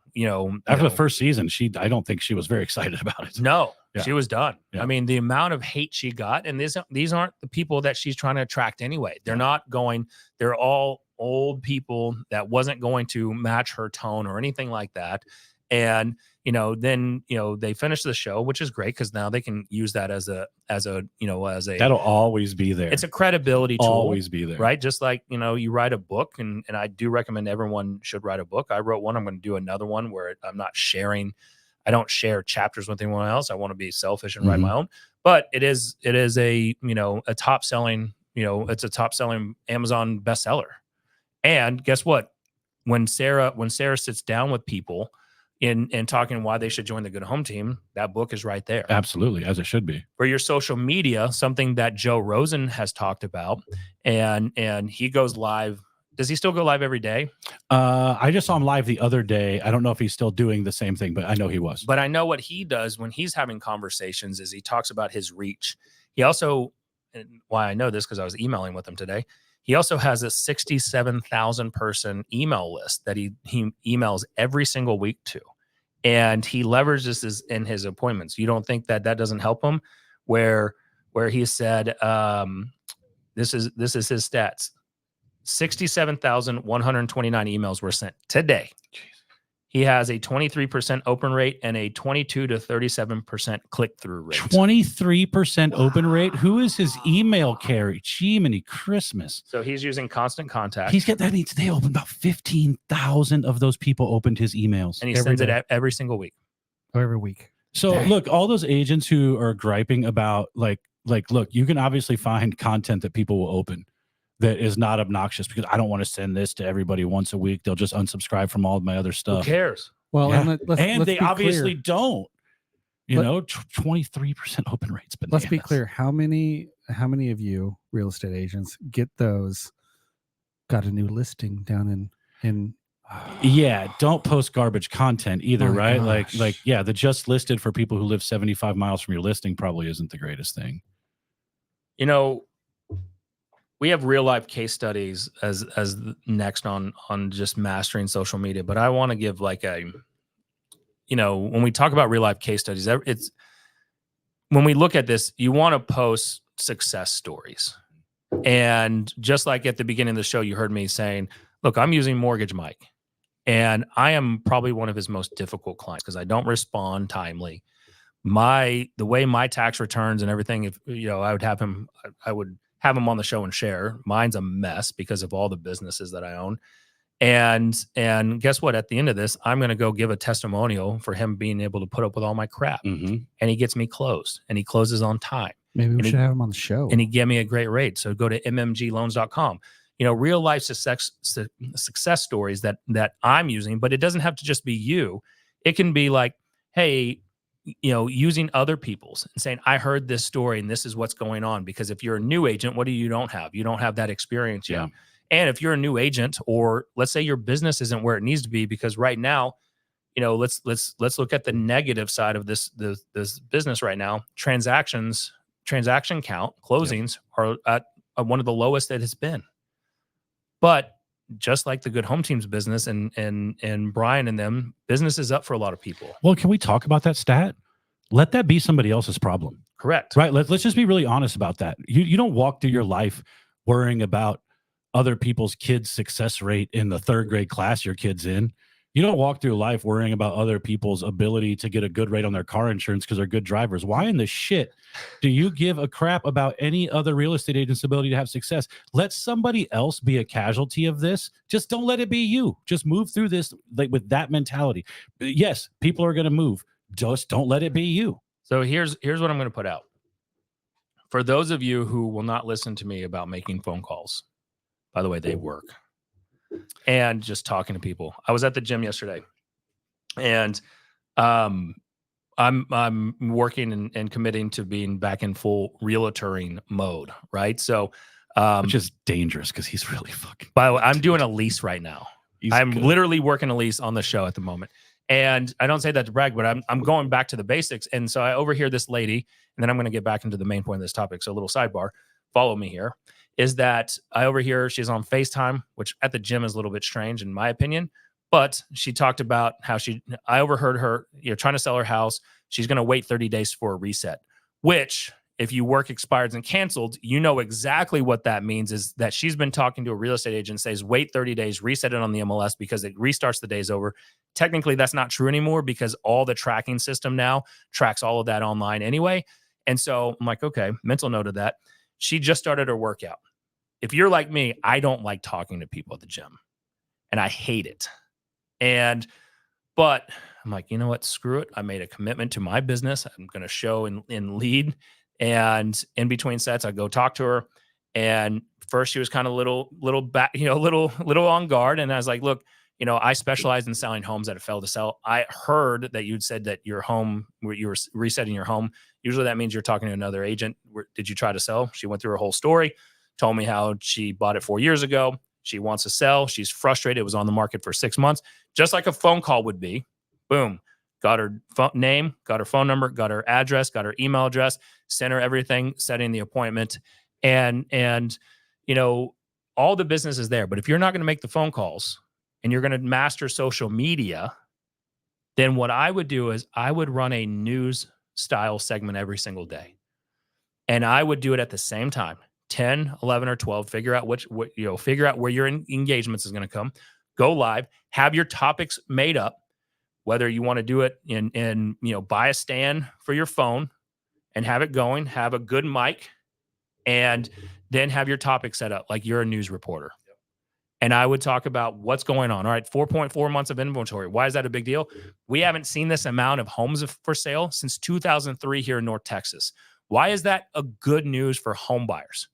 C: After the first season, I don't think she was very excited about it.
A: No, she was done.
C: Yeah.
A: I mean, the amount of hate she got, and these aren't the people that she's trying to attract anyway. They're all old people that wasn't going to match her tone or anything like that. And, then, they finished the show, which is great because now they can use that as a
C: that'll always be there.
A: It's a credibility tool.
C: Always be there.
A: Right. Just like, you write a book, and I do recommend everyone should write a book. I wrote one. I'm going to do another one where I'm not sharing. I don't share chapters with anyone else. I want to be selfish and write my own, but it is a top selling, it's a top selling Amazon bestseller. And guess what? When Sarah sits down with people and talking why they should join the Good Home Team, that book is right there.
C: Absolutely, as it should be.
A: For your social media, something that Joe Rosen has talked about, and he goes live. Does he still go live every day?
C: I just saw him live the other day. I don't know if he's still doing the same thing, but I know he was.
A: But I know what he does when he's having conversations is he talks about his reach. He also, and why I know this because I was emailing with him today, he also has a 67,000 person email list that he emails every single week to. And he leverages this in his appointments. You don't think that doesn't help him? Where he said, this is his stats. 67,129 emails were sent today. He has a 23% open rate and a 22 to 37% click-through rate.
C: 23% open rate? Who is his email carry? Jiminy Christmas.
A: So he's using Constant Contact.
C: That means they opened about 15,000 of those people opened his emails.
A: And he sends it every single week.
D: every week.
C: So look, all those agents who are griping about like, look, you can obviously find content that people will open that is not obnoxious because I don't want to send this to everybody once a week. They'll just unsubscribe from all of my other stuff.
A: Who cares?
D: Well,
C: yeah.
D: let's
C: they
D: be
C: obviously
D: clear.
C: don't. You know, 23% open rates. Bananas.
D: Let's be clear. How many of you real estate agents get those? Got a new listing down in.
C: Yeah, don't post garbage content either,
D: My
C: right?
D: gosh.
C: Like, yeah, the just listed for people who live 75 miles from your listing probably isn't the greatest thing.
A: You know, we have real life case studies as next on just mastering social media, but I want to give like a, you know, when we talk about real life case studies, it's when we look at this, you want to post success stories. And just like at the beginning of the show, you heard me saying, look, I'm using Mortgage Mike, and I am probably one of his most difficult clients because I don't respond timely. The way my tax returns and everything, if you know, I would have him on the show and share. Mine's a mess because of all the businesses that I own. And guess what? At the end of this, I'm going to go give a testimonial for him being able to put up with all my crap.
C: Mm-hmm.
A: And he gets me closed, and he closes on time.
D: Maybe we should have him on the show.
A: And he gave me a great rate. So go to mmgloans.com. You know, real life success stories that I'm using, but it doesn't have to just be you. It can be like, hey, you know, using other people's and saying, I heard this story and this is what's going on. Because if you're a new agent, what do you don't have? You don't have that experience yet.
C: Yeah.
A: And if you're a new agent, or let's say your business isn't where it needs to be, because right now, you know, let's look at the negative side of this business right now. Transaction count, closings are at one of the lowest that it's been. But just like the Good Home Teams business and Brian and them, business is up for a lot of people.
C: Well, can we talk about that stat? Let that be somebody else's problem.
A: Correct.
C: Right. Let's just be really honest about that. You don't walk through your life worrying about other people's kids' success rate in the third grade class your kid's in. You don't walk through life worrying about other people's ability to get a good rate on their car insurance because they're good drivers. Why in the shit do you give a crap about any other real estate agent's ability to have success? Let somebody else be a casualty of this. Just don't let it be you. Just move through this like with that mentality. Yes, people are going to move. Just don't let it be you.
A: So here's what I'm going to put out. For those of you who will not listen to me about making phone calls, by the way, they work. And just talking to people. I was at the gym yesterday, and I'm working and committing to being back in full realtoring mode, right? So,
C: which is dangerous because he's really fucking.
A: By the way, I'm doing a lease right now. I'm literally working a lease on the show at the moment, and I don't say that to brag, but I'm going back to the basics. And so I overhear this lady, and then I'm going to get back into the main point of this topic. So a little sidebar. Follow me here. Is that I overhear she's on FaceTime, which at the gym is a little bit strange in my opinion, but she talked about how I overheard her, you know, trying to sell her house. She's going to wait 30 days for a reset, which if you work expired and canceled, you know exactly what that means is that she's been talking to a real estate agent, says, wait 30 days, reset it on the MLS because it restarts the days over. Technically, that's not true anymore because all the tracking system now tracks all of that online anyway. And so I'm like, okay, mental note of that. She just started her workout. If you're like me, I don't like talking to people at the gym and I hate it. But I'm like, you know what? Screw it. I made a commitment to my business. I'm going to show and lead. And in between sets, I go talk to her. And first she was kind of little back, you know, little on guard. And I was like, look, you know, I specialize in selling homes that have failed to sell. I heard that you'd said that your home, you were resetting your home. Usually that means you're talking to another agent. Did you try to sell? She went through her whole story, told me how she bought it 4 years ago. She wants to sell. She's frustrated. It was on the market for 6 months, just like a phone call would be. Boom. Got her name, got her phone number, got her address, got her email address, sent her everything, setting the appointment. And you know, all the business is there. But if you're not going to make the phone calls and you're going to master social media, then what I would do is I would run a news style segment every single day. And I would do it at the same time, 10, 11, or 12, figure out figure out where your engagements is going to come, go live, have your topics made up, whether you want to do it in buy a stand for your phone and have it going, have a good mic, and then have your topic set up like you're a news reporter. And I would talk about what's going on. All right, 4.4 months of inventory. Why is that a big deal? We haven't seen this amount of homes for sale since 2003 here in North Texas. Why is that a good news for home buyers?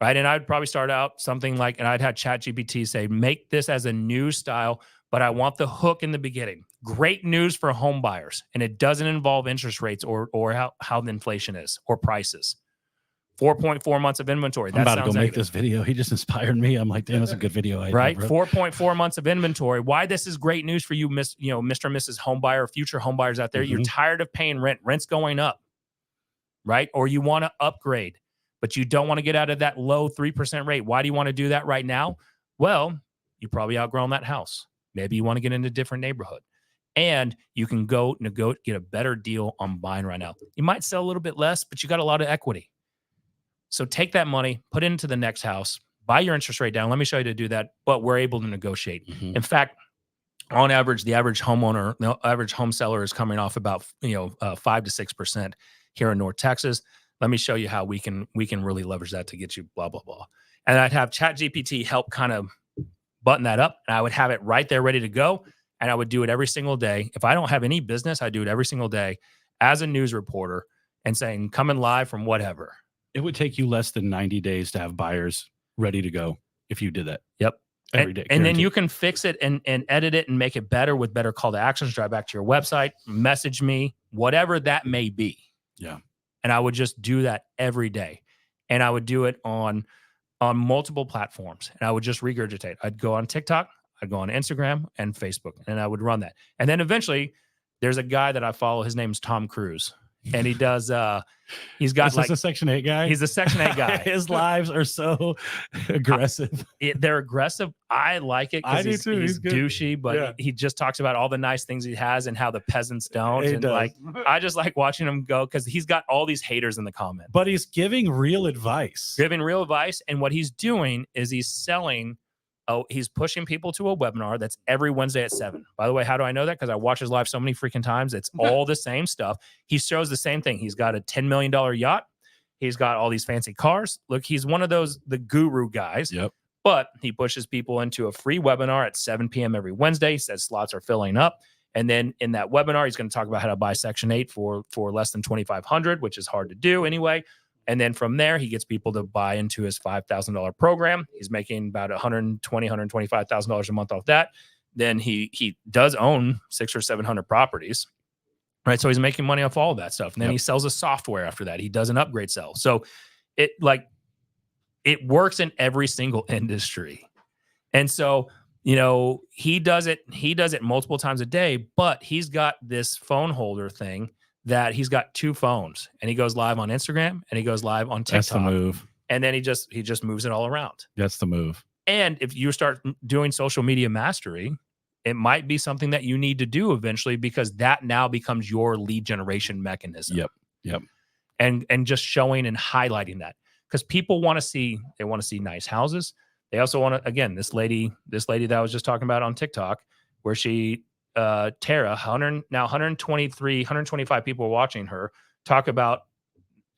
A: Right. And I'd probably start out something like, and I'd have ChatGPT say, make this as a new style, but I want the hook in the beginning. Great news for home buyers. And it doesn't involve interest rates or how the inflation is or prices. 4.4 months of inventory.
C: I'm about to go make this video. He just inspired me. I'm like, damn, that's a good video idea.
A: Right. 4.4 months of inventory. Why this is great news for you, Mr. and Mrs. Home Buyer, future home buyers out there. You're tired of paying rent. Rent's going up. Right. Or you want to upgrade, but you don't want to get out of that low 3% rate. Why do you want to do that right now? Well, you probably outgrown that house. Maybe you want to get into a different neighborhood. And you can go get a better deal on buying right now. You might sell a little bit less, but you got a lot of equity. So take that money, put it into the next house, buy your interest rate down. Let me show you how to do that. But we're able to negotiate. In fact, on average, the average homeowner, the average home seller is coming off about 5 to 6% here in North Texas. Let me show you how we can really leverage that to get you blah blah blah. And I'd have ChatGPT help kind of button that up, and I would have it right there ready to go. And I would do it every single day. If I don't have any business, I do it every single day as a news reporter and saying coming live from whatever.
C: It would take you less than 90 days to have buyers ready to go if you did that.
A: Yep.
C: Every day.
A: And then you can fix it and edit it and make it better with better call to actions, drive back to your website, message me, whatever that may be.
C: Yeah.
A: And I would just do that every day. And I would do it on multiple platforms. And I would just regurgitate. I'd go on TikTok, I'd go on Instagram and Facebook, and I would run that. And then eventually there's a guy that I follow. His name's Tom Cruise. And he does he's got
C: a Section 8 guy.
A: He's a Section 8 guy.
C: His lives are so aggressive.
A: They're aggressive. I like it
C: I do
A: because
C: too.
A: he's douchey, but he just talks about all the nice things he has and how the peasants don't. And like I just like watching him go because he's got all these haters in the comments.
C: But he's giving real advice.
A: And what he's doing is he's selling. Oh, he's pushing people to a webinar that's every Wednesday at 7. By the way, how do I know that? Because I watch his live so many freaking times. It's all the same stuff. He shows the same thing. He's got a $10 million yacht. He's got all these fancy cars. Look, he's one of the guru guys.
C: Yep.
A: But he pushes people into a free webinar at 7 p.m. every Wednesday. He says slots are filling up. And then in that webinar, he's going to talk about how to buy Section 8 for less than $2,500, which is hard to do anyway. And then from there, he gets people to buy into his $5,000 program. He's making about $120,000, $125,000 a month off that. Then he does own 600 or 700 properties, right? So he's making money off all of that stuff. And then he sells a software after that. He does an upgrade sell. So it works in every single industry. And so, he does it multiple times a day, but he's got this phone holder thing that he's got 2 phones, and he goes live on Instagram and he goes live on TikTok.
C: That's the move.
A: And then he just moves it all around.
C: That's the move.
A: And if you start doing social media mastery, it might be something that you need to do eventually, because that now becomes your lead generation mechanism.
C: Yep.
A: And just showing and highlighting that, because people want to see nice houses. They also want to, again, this lady that I was just talking about on TikTok, where she Tara, 125 people are watching her talk about,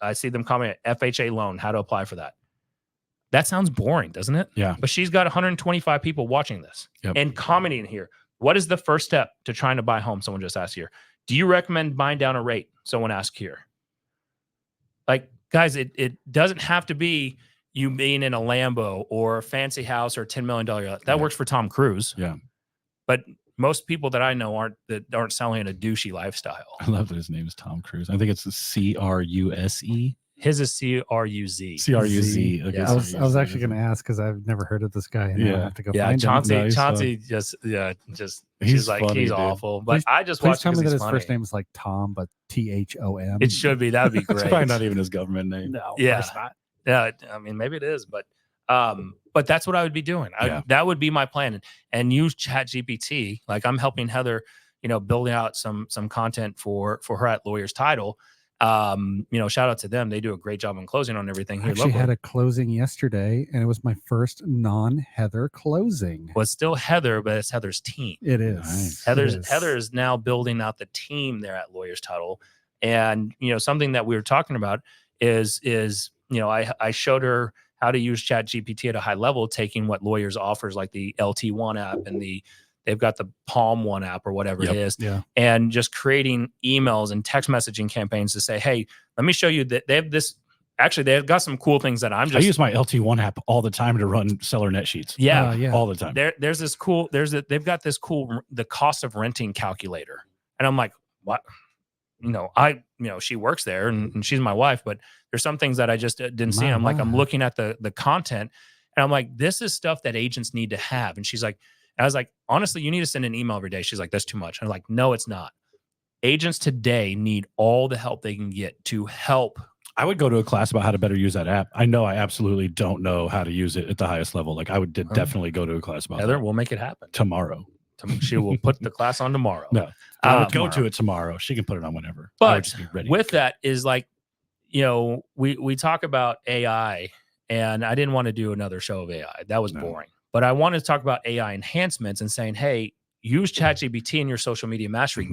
A: I see them comment, FHA loan, how to apply for that. That sounds boring, doesn't it?
C: Yeah.
A: But she's got 125 people watching this and commenting here. What is the first step to trying to buy a home? Someone just asked here. Do you recommend buying down a rate? Someone asked here. Like, guys, it doesn't have to be you being in a Lambo or a fancy house or a $10 million yacht. That works for Tom Cruise.
C: Yeah.
A: But most people that I know aren't selling a douchey lifestyle.
C: I love that his name is Tom Cruise. I think it's CRUSE.
A: His is CRUZ.
C: CRUZ. Okay,
D: I was actually going to ask because I've never heard of this guy. And I have to go find him.
A: Chauncey she's like,
C: funny,
A: he's
C: dude.
A: awful. But I just
D: please
A: watched
D: tell me that his
A: funny.
D: first name is like Tom, but THOM.
A: It should be. That would be great.
C: It's probably not even his government name.
D: No,
A: yeah,
D: it's not.
A: Yeah, I mean, maybe it is, but that's what I would be doing. That would be my plan, and use ChatGPT. Like, I'm helping Heather, building out some content for her at Lawyer's Title. Shout out to them. They do a great job on closing on everything.
D: I actually had a closing yesterday, and it was my first non-Heather closing.
A: Well, it's still Heather, but it's Heather's team.
D: It is.
C: Nice.
A: Heather is now building out the team there at Lawyer's Title. And, something that we were talking about is I showed her how to use ChatGPT at a high level, taking what lawyers offers like the LT1 app and they've got the Palm One app or whatever it is, and just creating emails and text messaging campaigns to say, hey, let me show you that they have this. Actually, they've got some cool things that I use
C: my LT1 app all the time to run seller net sheets. All the time.
A: There's this cool. They've got this cool the cost of renting calculator, and I'm like, what? She works there and she's my wife, but there's some things that I just didn't see. And I'm like, I'm looking at the content, and I'm like, this is stuff that agents need to have. And she's like, I was like, honestly, you need to send an email every day. She's like, that's too much. I'm like, no, it's not. Agents today need all the help they can get to help.
C: I would go to a class about how to better use that app. I know I absolutely don't know how to use it at the highest level. Like I would definitely go to a class about
A: Heather,
C: that.
A: We'll make it happen
C: Tomorrow.
A: She will put the class on tomorrow.
C: No, I would go to it tomorrow. She can put it on whenever.
A: But with that is like, we talk about AI, and I didn't want to do another show of AI. That was boring. But I wanted to talk about AI enhancements and saying, hey, use ChatGPT in your social media mastery.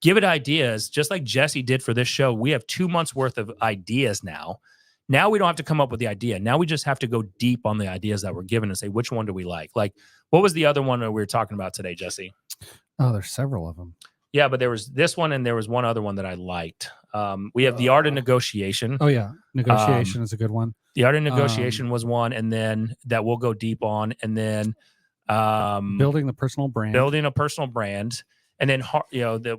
A: Give it ideas, just like Jesse did for this show. We have 2 months worth of ideas now. Now we don't have to come up with the idea. Now we just have to go deep on the ideas that we're given and say, which one do we like? Like, what was the other one that we were talking about today, Jesse?
D: Oh, there's several of them.
A: Yeah, but there was this one and there was one other one that I liked. We have the art of negotiation.
D: Oh yeah, negotiation is a good one.
A: The art of negotiation was one, and then that we'll go deep on, and then
D: building a personal brand.
A: And then,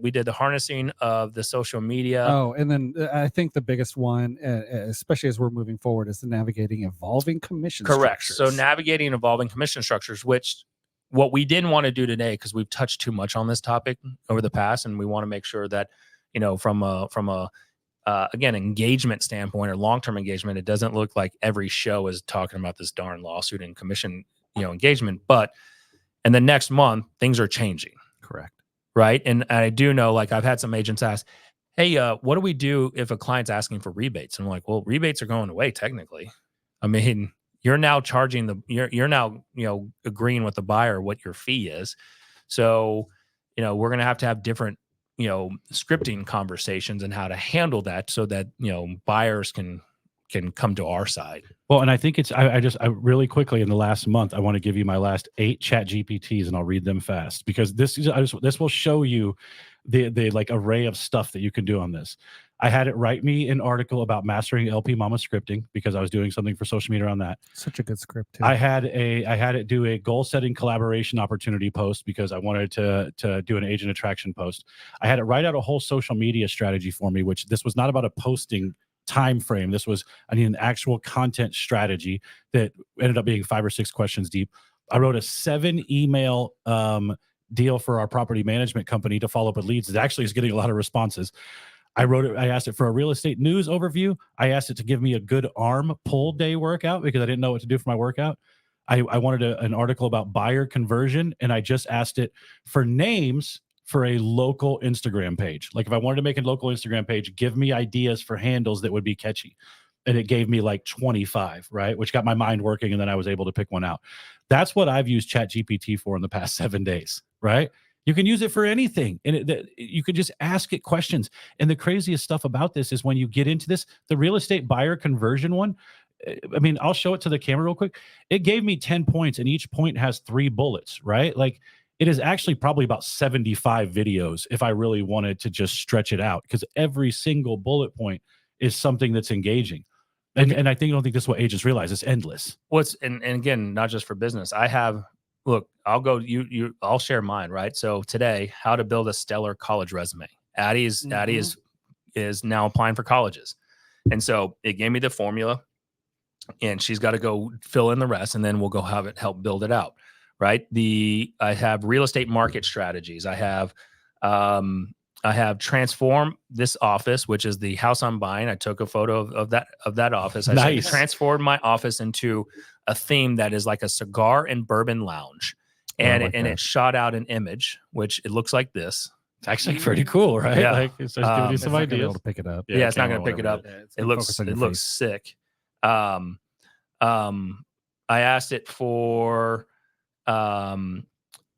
A: we did the harnessing of the social media.
D: Oh, and then I think the biggest one, especially as we're moving forward, is the navigating evolving commission structures.
A: So navigating evolving commission structures, which what we didn't want to do today, because we've touched too much on this topic over the past, and we want to make sure that, from a again, engagement standpoint or long-term engagement, it doesn't look like every show is talking about this darn lawsuit and commission, engagement. But in the next month, things are changing.
D: Correct.
A: Right. And I do know, like, I've had some agents ask, hey, what do we do if a client's asking for rebates? And I'm like, well, rebates are going away technically. I mean, you're now charging you're now, agreeing with the buyer what your fee is. So, we're going to have different, scripting conversations and how to handle that so that, buyers can come to our side.
C: Well, and I think I really quickly in the last month, I want to give you my last 8 ChatGPTs, and I'll read them fast because this will show you the like array of stuff that you can do on this. I had it write me an article about mastering LP Mama scripting because I was doing something for social media on that.
D: Such a good script too.
C: I had it do a goal setting collaboration opportunity post because I wanted to do an agent attraction post. I had it write out a whole social media strategy for me, which this was not about a posting time frame. This was, I need an actual content strategy that ended up being 5 or 6 questions deep. I wrote a 7 email deal for our property management company to follow up with leads. It actually is getting a lot of responses. I asked it for a real estate news overview. I asked it to give me a good arm pull day workout because I didn't know what to do for my workout. I wanted an article about buyer conversion, and I just asked it for names for a local Instagram page. Like if I wanted to make a local Instagram page, give me ideas for handles that would be catchy. And it gave me like 25, right? Which got my mind working. And then I was able to pick one out. That's what I've used ChatGPT for in the past 7 days, right? You can use it for anything. And you could just ask it questions. And the craziest stuff about this is when you get into this, the real estate buyer conversion one, I mean, I'll show it to the camera real quick. It gave me 10 points and each point has 3 bullets, right? Like, it is actually probably about 75 videos if I really wanted to just stretch it out because every single bullet point is something that's engaging. And I don't think this is what agents realize. It's endless.
A: And again, not just for business. I'll share mine, right? So today, how to build a stellar college resume. Addie is now applying for colleges. And so it gave me the formula and she's got to go fill in the rest and then we'll go have it help build it out. Right. I have real estate market strategies. I have transform this office, which is the house I'm buying. I took a photo of that office. I transformed my office into a theme that is like a cigar and bourbon lounge. And it shot out an image, which it looks like this.
C: It's actually pretty cool, right?
A: Yeah.
C: Like it's giving you some ideas.
D: To pick it up.
A: Yeah, it's not going to pick it up. It looks sick. I asked it for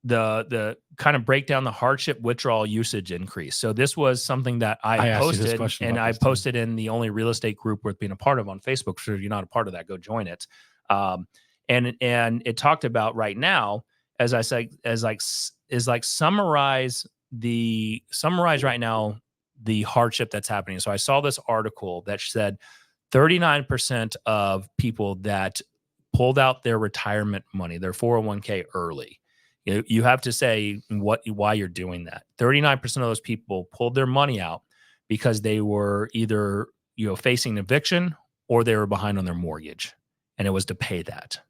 A: the kind of break down the hardship withdrawal usage increase. So this was something that I posted, and I posted in the only real estate group worth being a part of on Facebook. So if you're not a part of that, go join it. And it talked about right now, as I said, summarize right now the hardship that's happening. So I saw this article that said 39% of people that pulled out their retirement money, their 401k early. You have to say why you're doing that. 39% of those people pulled their money out because they were either facing eviction or they were behind on their mortgage, and it was to pay that.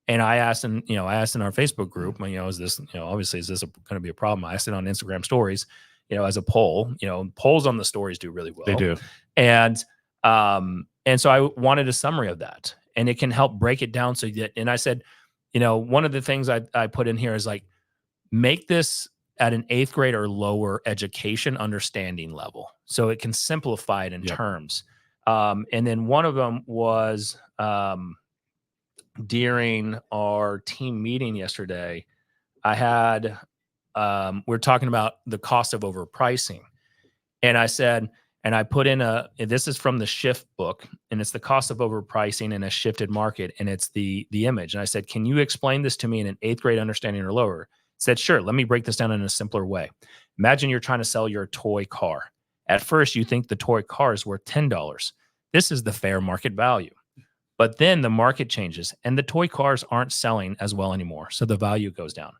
A: And I asked in our Facebook group, is this, obviously, is this going to be a problem? I asked it on Instagram stories, as a poll. Polls on the stories do really well.
C: They do.
A: And so I wanted a summary of that, and it can help break it down. And I said, one of the things I put in here is like, make this at an 8th grade or lower education understanding level, so it can simplify it in terms. And then one of them was during our team meeting yesterday, I had we're talking about the cost of overpricing, and I said, and I put in this is from the Shift book, and it's the cost of overpricing in a shifted market, and it's the image. And I said, can you explain this to me in an 8th grade understanding or lower? It said, sure. Let me break this down in a simpler way. Imagine you're trying to sell your toy car. At first, you think the toy car is worth $10. This is the fair market value. But then the market changes, and the toy cars aren't selling as well anymore, so the value goes down.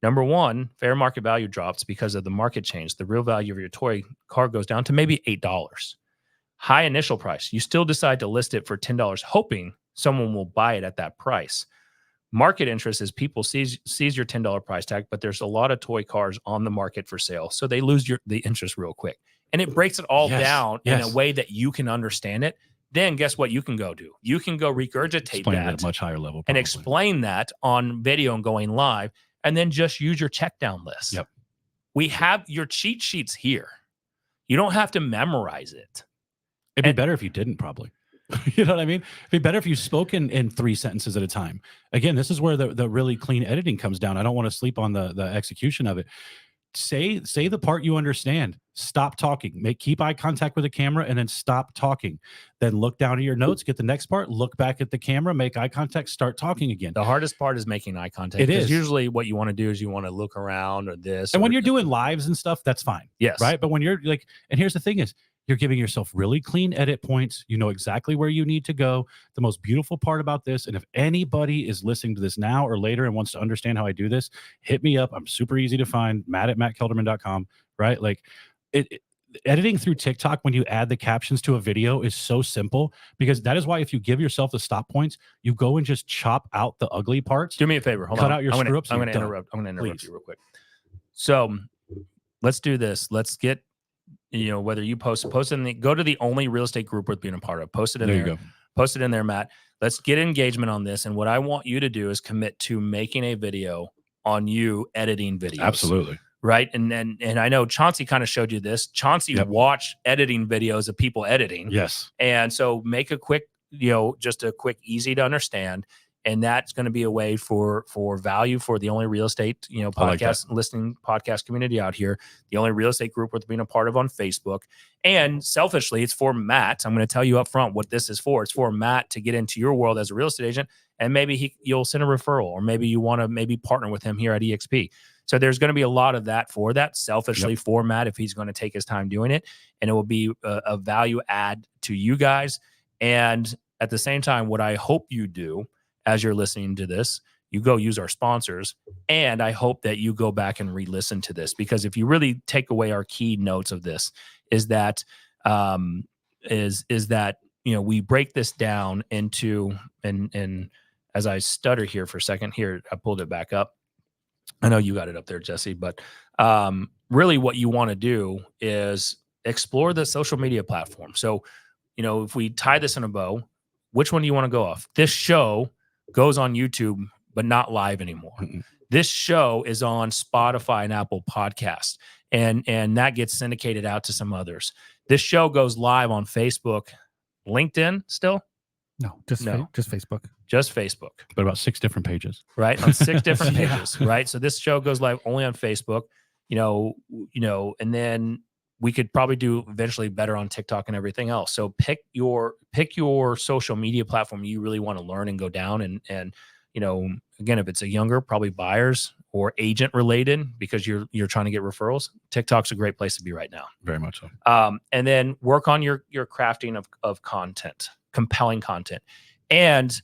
A: Number one, fair market value drops because of the market change. The real value of your toy car goes down to maybe $8. High initial price. You still decide to list it for $10, hoping someone will buy it at that price. Market interest is people sees your $10 price tag, but there's a lot of toy cars on the market for sale, so they lose the interest real quick. And it breaks it all down in a way that you can understand it. Then guess what you can go do? You can go regurgitate that
C: at a much higher level
A: and explain that on video and going live, and then just use your check down list.
C: Yep.
A: We have your cheat sheets here. You don't have to memorize it.
C: It'd be better if you didn't, probably. You know what I mean? It'd be better if you spoke in 3 sentences at a time. Again, this is where the really clean editing comes down. I don't want to sleep on the execution of it. Say the part you understand. Stop talking. Keep eye contact with the camera, and then stop talking. Then look down at your notes, get the next part, look back at the camera, make eye contact, start talking again.
A: The hardest part is making eye contact.
C: It is.
A: Usually what you want to do is you want to look around or this.
C: And when you're doing lives and stuff, that's fine.
A: Yes.
C: Right? But when you're like, and here's the thing is, you're giving yourself really clean edit points. You know exactly where you need to go. The most beautiful part about this, and if anybody is listening to this now or later and wants to understand how I do this, hit me up. I'm super easy to find, matt@mattkelderman.com, right? Like editing through TikTok when you add the captions to a video is so simple, because that is why if you give yourself the stop points, you go and just chop out the ugly parts.
A: Do me a favor. Hold
C: cut
A: on.
C: out your screw-ups.
A: I'm going to interrupt. I'm going to interrupt you real quick. So let's do this. Let's get, whether you post in go to the only real estate group worth being a part of, post it in there. You go. Post it in there, Matt. Let's get engagement on this. And what I want you to do is commit to making a video on you editing videos.
C: Absolutely.
A: Right. And I know Chauncey kind of showed you this. Chauncey watched editing videos of people editing.
C: Yes.
A: And so make a quick, just a quick, easy to understand. And that's going to be a way for value for the only real estate, podcast listening podcast community out here. The only real estate group worth being a part of on Facebook. And selfishly, it's for Matt. I'm going to tell you up front what this is for. It's for Matt to get into your world as a real estate agent. And maybe you'll send a referral, or maybe you want to partner with him here at EXP. So there's going to be a lot of that for that selfishly for Matt, if he's going to take his time doing it. And it will be a value add to you guys. And at the same time, what I hope you do as you're listening to this, you go use our sponsors. And I hope that you go back and re-listen to this, because if you really take away our key notes of this, is that we break this down into, and as I stutter here for a second here, I pulled it back up. I know you got it up there, Jesse, but really what you want to do is explore the social media platform. So, if we tie this in a bow, which one do you want to go off? This show goes on YouTube, but not live anymore. Mm-hmm. This show is on Spotify and Apple Podcasts, and that gets syndicated out to some others. This show goes live on Facebook, LinkedIn still?
D: No, just Facebook.
A: Just Facebook.
C: But about 6 different pages.
A: Right? On 6 different pages, right? So this show goes live only on Facebook, and then we could probably do eventually better on TikTok and everything else. So pick your social media platform you really want to learn and go down. And again, if it's a younger, probably buyers or agent related because you're trying to get referrals, TikTok's a great place to be right now.
C: Very much so.
A: And then work on your crafting of content, compelling content, and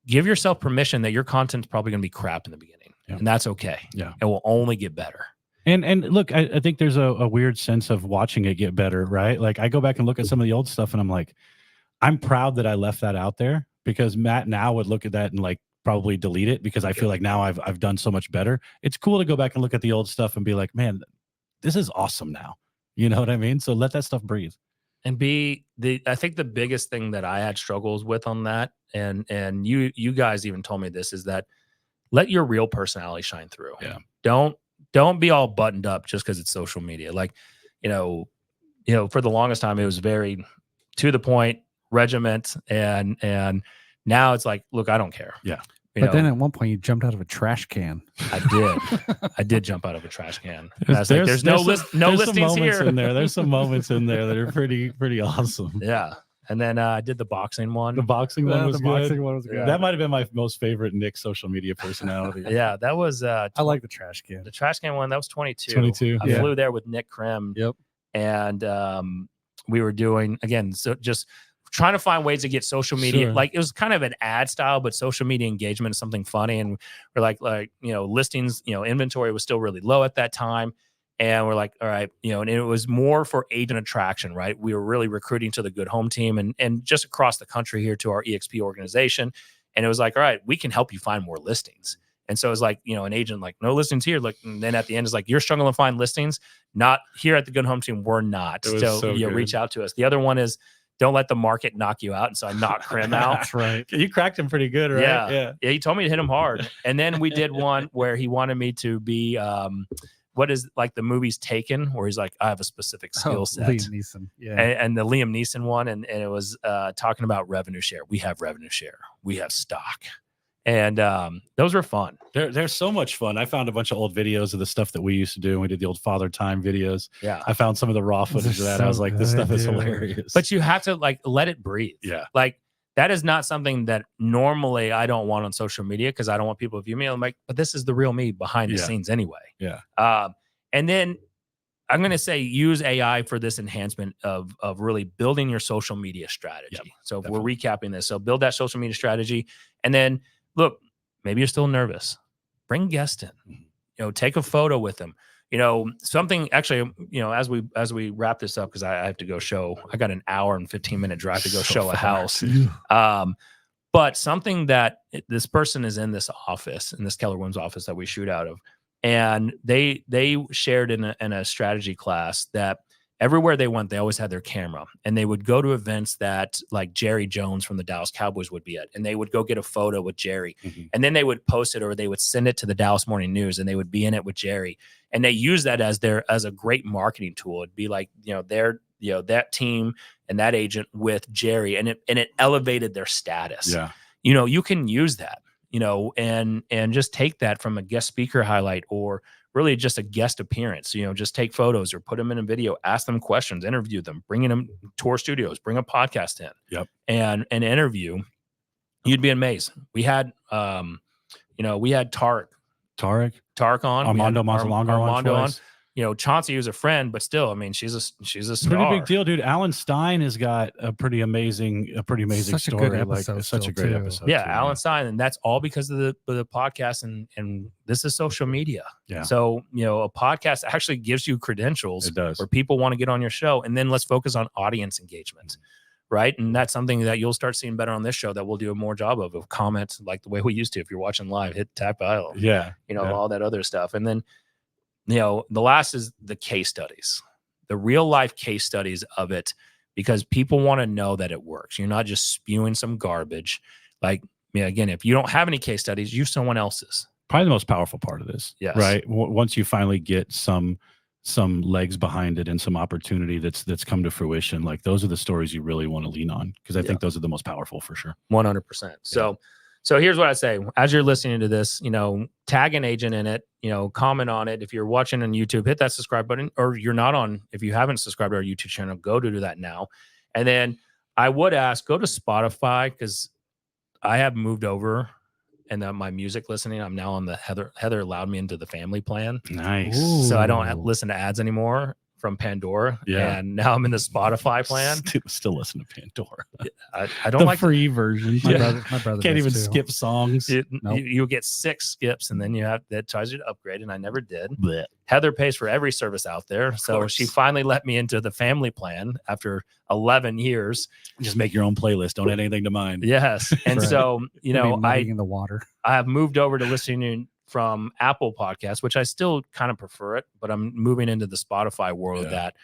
A: give yourself permission that your content's probably going to be crap in the beginning, and that's okay.
C: Yeah,
A: it will only get better.
C: And look, I think there's a weird sense of watching it get better, right? Like I go back and look at some of the old stuff and I'm like, I'm proud that I left that out there because Matt now would look at that and like probably delete it because I feel like now I've done so much better. It's cool to go back and look at the old stuff and be like, man, this is awesome now. You know what I mean? So let that stuff breathe.
A: And I think the biggest thing that I had struggles with on that, and you guys even told me this, is that let your real personality shine through.
C: Yeah.
A: Don't be all buttoned up just because it's social media. Like, for the longest time, it was very to the point, regiment, and now it's like, look, I don't care.
C: Yeah.
D: Then at one point you jumped out of a trash can.
A: I did jump out of a trash can.
C: There's
A: no listings here.
C: In there. There's some moments in there that are pretty awesome.
A: Yeah. And then I did the boxing one.
C: The boxing one was good.
A: Yeah.
C: That might have been my most favorite Nick social media personality.
A: Yeah, that was.
D: I like the trash can.
A: The trash can one, that was 22.
C: 22.
A: I flew there with Nick Krim.
D: Yep.
A: And we were doing, again, so just trying to find ways to get social media.
C: Sure.
A: Like it was kind of an ad style, but social media engagement is something funny. And we're like listings, inventory was still really low at that time. And we're like, all right, and it was more for agent attraction, right? We were really recruiting to the Good Home team and just across the country here to our EXP organization. And it was like, all right, we can help you find more listings. And so it's like, an agent like, no listings here. Like, and then at the end is like, you're struggling to find listings. Not here at the Good Home team. We're not. So reach out to us. The other one is don't let the market knock you out. And so I knocked Krim out.
C: That's right. You cracked him pretty good, right?
A: Yeah. He told me to hit him hard. And then we did one where he wanted me to be, what is like the movie's Taken, where he's like, I have a specific skill set.
D: Liam Neeson. Yeah.
A: And the Liam Neeson one. And it was talking about revenue share. We have revenue share. We have stock. And those were fun.
C: They're so much fun. I found a bunch of old videos of the stuff that we used to do. We did the old Father Time videos.
A: Yeah.
C: I found some of the raw footage of that. I was like, this stuff is hilarious.
A: But you have to like let it breathe.
C: Yeah.
A: Like that is not something that normally I don't want on social media because I don't want people to view me. I'm like, but this is the real me behind the scenes anyway.
C: Yeah.
A: And then I'm going to say use AI for this enhancement of really building your social media strategy.
C: Yep,
A: so if we're recapping this, so build that social media strategy. And then look, maybe you're still nervous. Bring guests in, take a photo with them. Something actually, as we wrap this up, because I have to go show, I got an hour and 15-minute drive to go show a house. But something that this person is in this office, in this Keller Williams office that we shoot out of, and they shared in a strategy class that everywhere they went, they always had their camera, and they would go to events that like Jerry Jones from the Dallas Cowboys would be at, and they would go get a photo with Jerry, and then they would post it or they would send it to the Dallas Morning News, and they would be in it with Jerry, and they use that as a great marketing tool. It'd be like that team and that agent with Jerry, and it elevated their status.
C: Yeah,
A: you can use that, and just take that from a guest speaker highlight or really just a guest appearance, just take photos or put them in a video, ask them questions, interview them, bringing them to our studios, bring a podcast in.
C: Yep.
A: And an interview. You'd be amazed. We had, we had Tarek on.
C: Armando Mazzalongo on.
A: Chauncey was a friend, but still, I mean, she's a star.
C: Pretty big deal, dude. Alan Stein has got a pretty amazing
D: such
C: story.
D: A good episode,
C: such a great episode.
A: Yeah, Alan Stein, and that's all because of the podcast, and this is social media.
C: Yeah.
A: So a podcast actually gives you credentials.
C: It does.
A: Where people want to get on your show, and then let's focus on audience engagement, right? And that's something that you'll start seeing better on this show that we'll do a more job of comments like the way we used to. If you're watching live, hit tap dial.
C: Yeah.
A: All that other stuff, and then. The last is the case studies, the real life case studies of it, because people want to know that it works. You're not just spewing some garbage. Like, again, if you don't have any case studies, use someone else's.
C: Probably the most powerful part of this.
A: Yes.
C: Right. Once you finally get some some legs behind it and some opportunity that's come to fruition, like those are the stories you really want to lean on, because I think those are the most powerful for sure.
A: 100%. So here's what I say. As you're listening to this, tag an agent in it, comment on it. If you're watching on YouTube, hit that subscribe button, or if you haven't subscribed to our YouTube channel, go to do that now. And then I would ask, go to Spotify, because I have moved over and my music listening. I'm now on the Heather allowed me into the family plan.
C: Nice.
D: Ooh.
A: So I don't listen to ads anymore from Pandora.
C: Yeah.
A: And now I'm in the Spotify plan.
C: Still listen to Pandora.
A: I don't
C: the
A: like
C: free version.
D: My brother
C: Can't even
D: too.
C: skip songs.
A: You get 6 skips, and then that tries you to upgrade, and I never did.
C: Blech.
A: Heather pays for every service out there, so she finally let me into the family plan after 11 years.
C: Just make your own playlist. Don't add anything to mine.
A: Yes, and
D: Right.
A: so
D: in the water.
A: I have moved over to listening from Apple Podcasts, which I still kind of prefer it, but I'm moving into the Spotify world of that.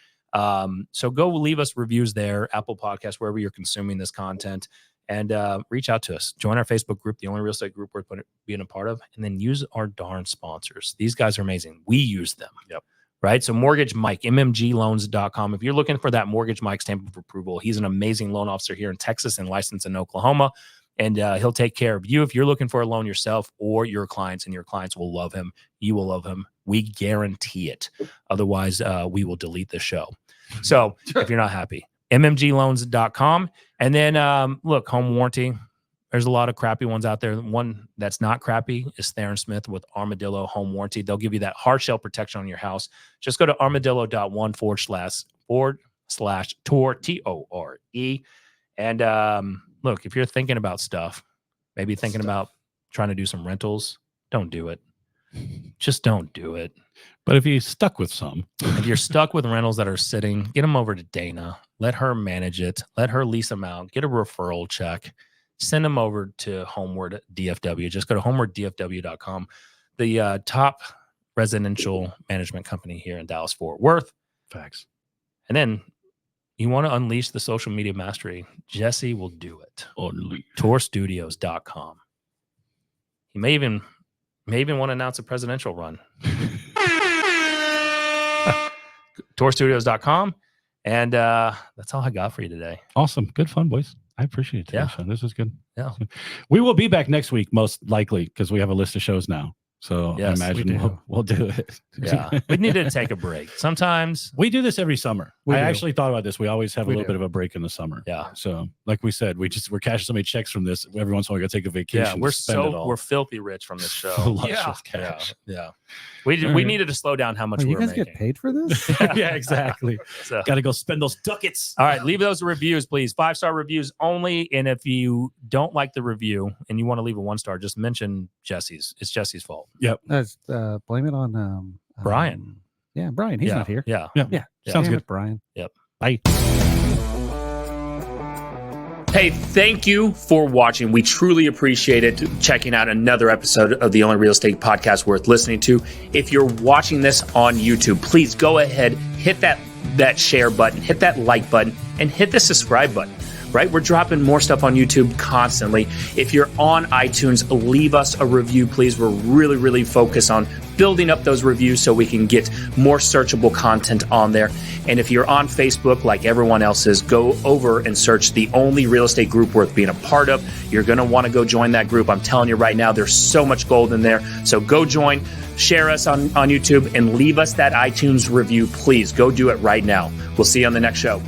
A: So go leave us reviews there, Apple Podcasts, wherever you're consuming this content, and reach out to us. Join our Facebook group, the only real estate group worth being a part of, and then use our darn sponsors. These guys are amazing. We use them.
C: Yep.
A: Right. So Mortgage Mike, mmgloans.com. If you're looking for that Mortgage Mike stamp of approval, he's an amazing loan officer here in Texas and licensed in Oklahoma. And he'll take care of you if you're looking for a loan yourself or your clients, and your clients will love him. You will love him. We guarantee it. Otherwise, we will delete the show. So if you're not happy, mmgloans.com. And then look, home warranty. There's a lot of crappy ones out there. One that's not crappy is Theron Smith with Armadillo Home Warranty. They'll give you that hard shell protection on your house. Just go to armadillo.1//tour, TORE. And look, if you're thinking about stuff, maybe thinking about trying to do some rentals, don't do it. Just don't do it.
C: But if you're stuck with some,
A: if you're stuck with rentals that are sitting, get them over to Dana. Let her manage it. Let her lease them out. Get a referral check. Send them over to Homeward DFW. Just go to homewarddfw.com. The top residential management company here in Dallas-Fort Worth.
C: Facts.
A: And then you want to unleash the social media mastery, Jesse will do it. Tourstudios.com. He may even want to announce a presidential run. Tourstudios.com. And that's all I got for you today.
C: Awesome. Good fun, boys. I appreciate it.
A: Yeah.
C: This was good.
A: Yeah.
C: We will be back next week, most likely, because we have a list of shows now. So
A: Yes,
C: I imagine we'll do it.
A: Yeah. We needed to take a break. Sometimes
C: we do this every summer.
D: We do.
C: Actually thought about this. We always have a
D: We
C: little
D: do.
C: bit of a break in the summer.
A: Yeah.
C: So like we said, we're cashing so many checks from this. Every once in a while, we got to take a vacation.
A: Yeah, we're filthy rich from this show.
C: Luscious cash.
A: Yeah. We needed to slow down how much
D: Wait,
A: we
D: you
A: were
D: guys
A: making.
D: get paid for this?
C: Yeah, exactly.
A: So,
C: Got to go spend those ducats.
A: all right, leave those reviews, please. 5-star reviews only. And if you don't like the review and you want to leave a 1-star, just mention Jesse's. It's Jesse's fault.
D: That's, blame it on
A: Brian.
D: Yeah, Brian. He's not here.
A: Yeah.
C: Yeah.
D: Yeah.
C: Sounds
D: Damn
C: good.
D: it, Brian.
C: Bye.
A: Hey, thank you for watching. We truly appreciate it. Checking out another episode of the Only Real Estate Podcast worth listening to. If you're watching this on YouTube, please go ahead, hit that share button, hit that like button, and hit the subscribe button. Right? We're dropping more stuff on YouTube constantly. If you're on iTunes, leave us a review, please. We're really, really focused on building up those reviews so we can get more searchable content on there. And if you're on Facebook, like everyone else is, go over and search the only real estate group worth being a part of. You're going to want to go join that group. I'm telling you right now, there's so much gold in there. So go join, share us on YouTube, and leave us that iTunes review, please. Go do it right now. We'll see you on the next show.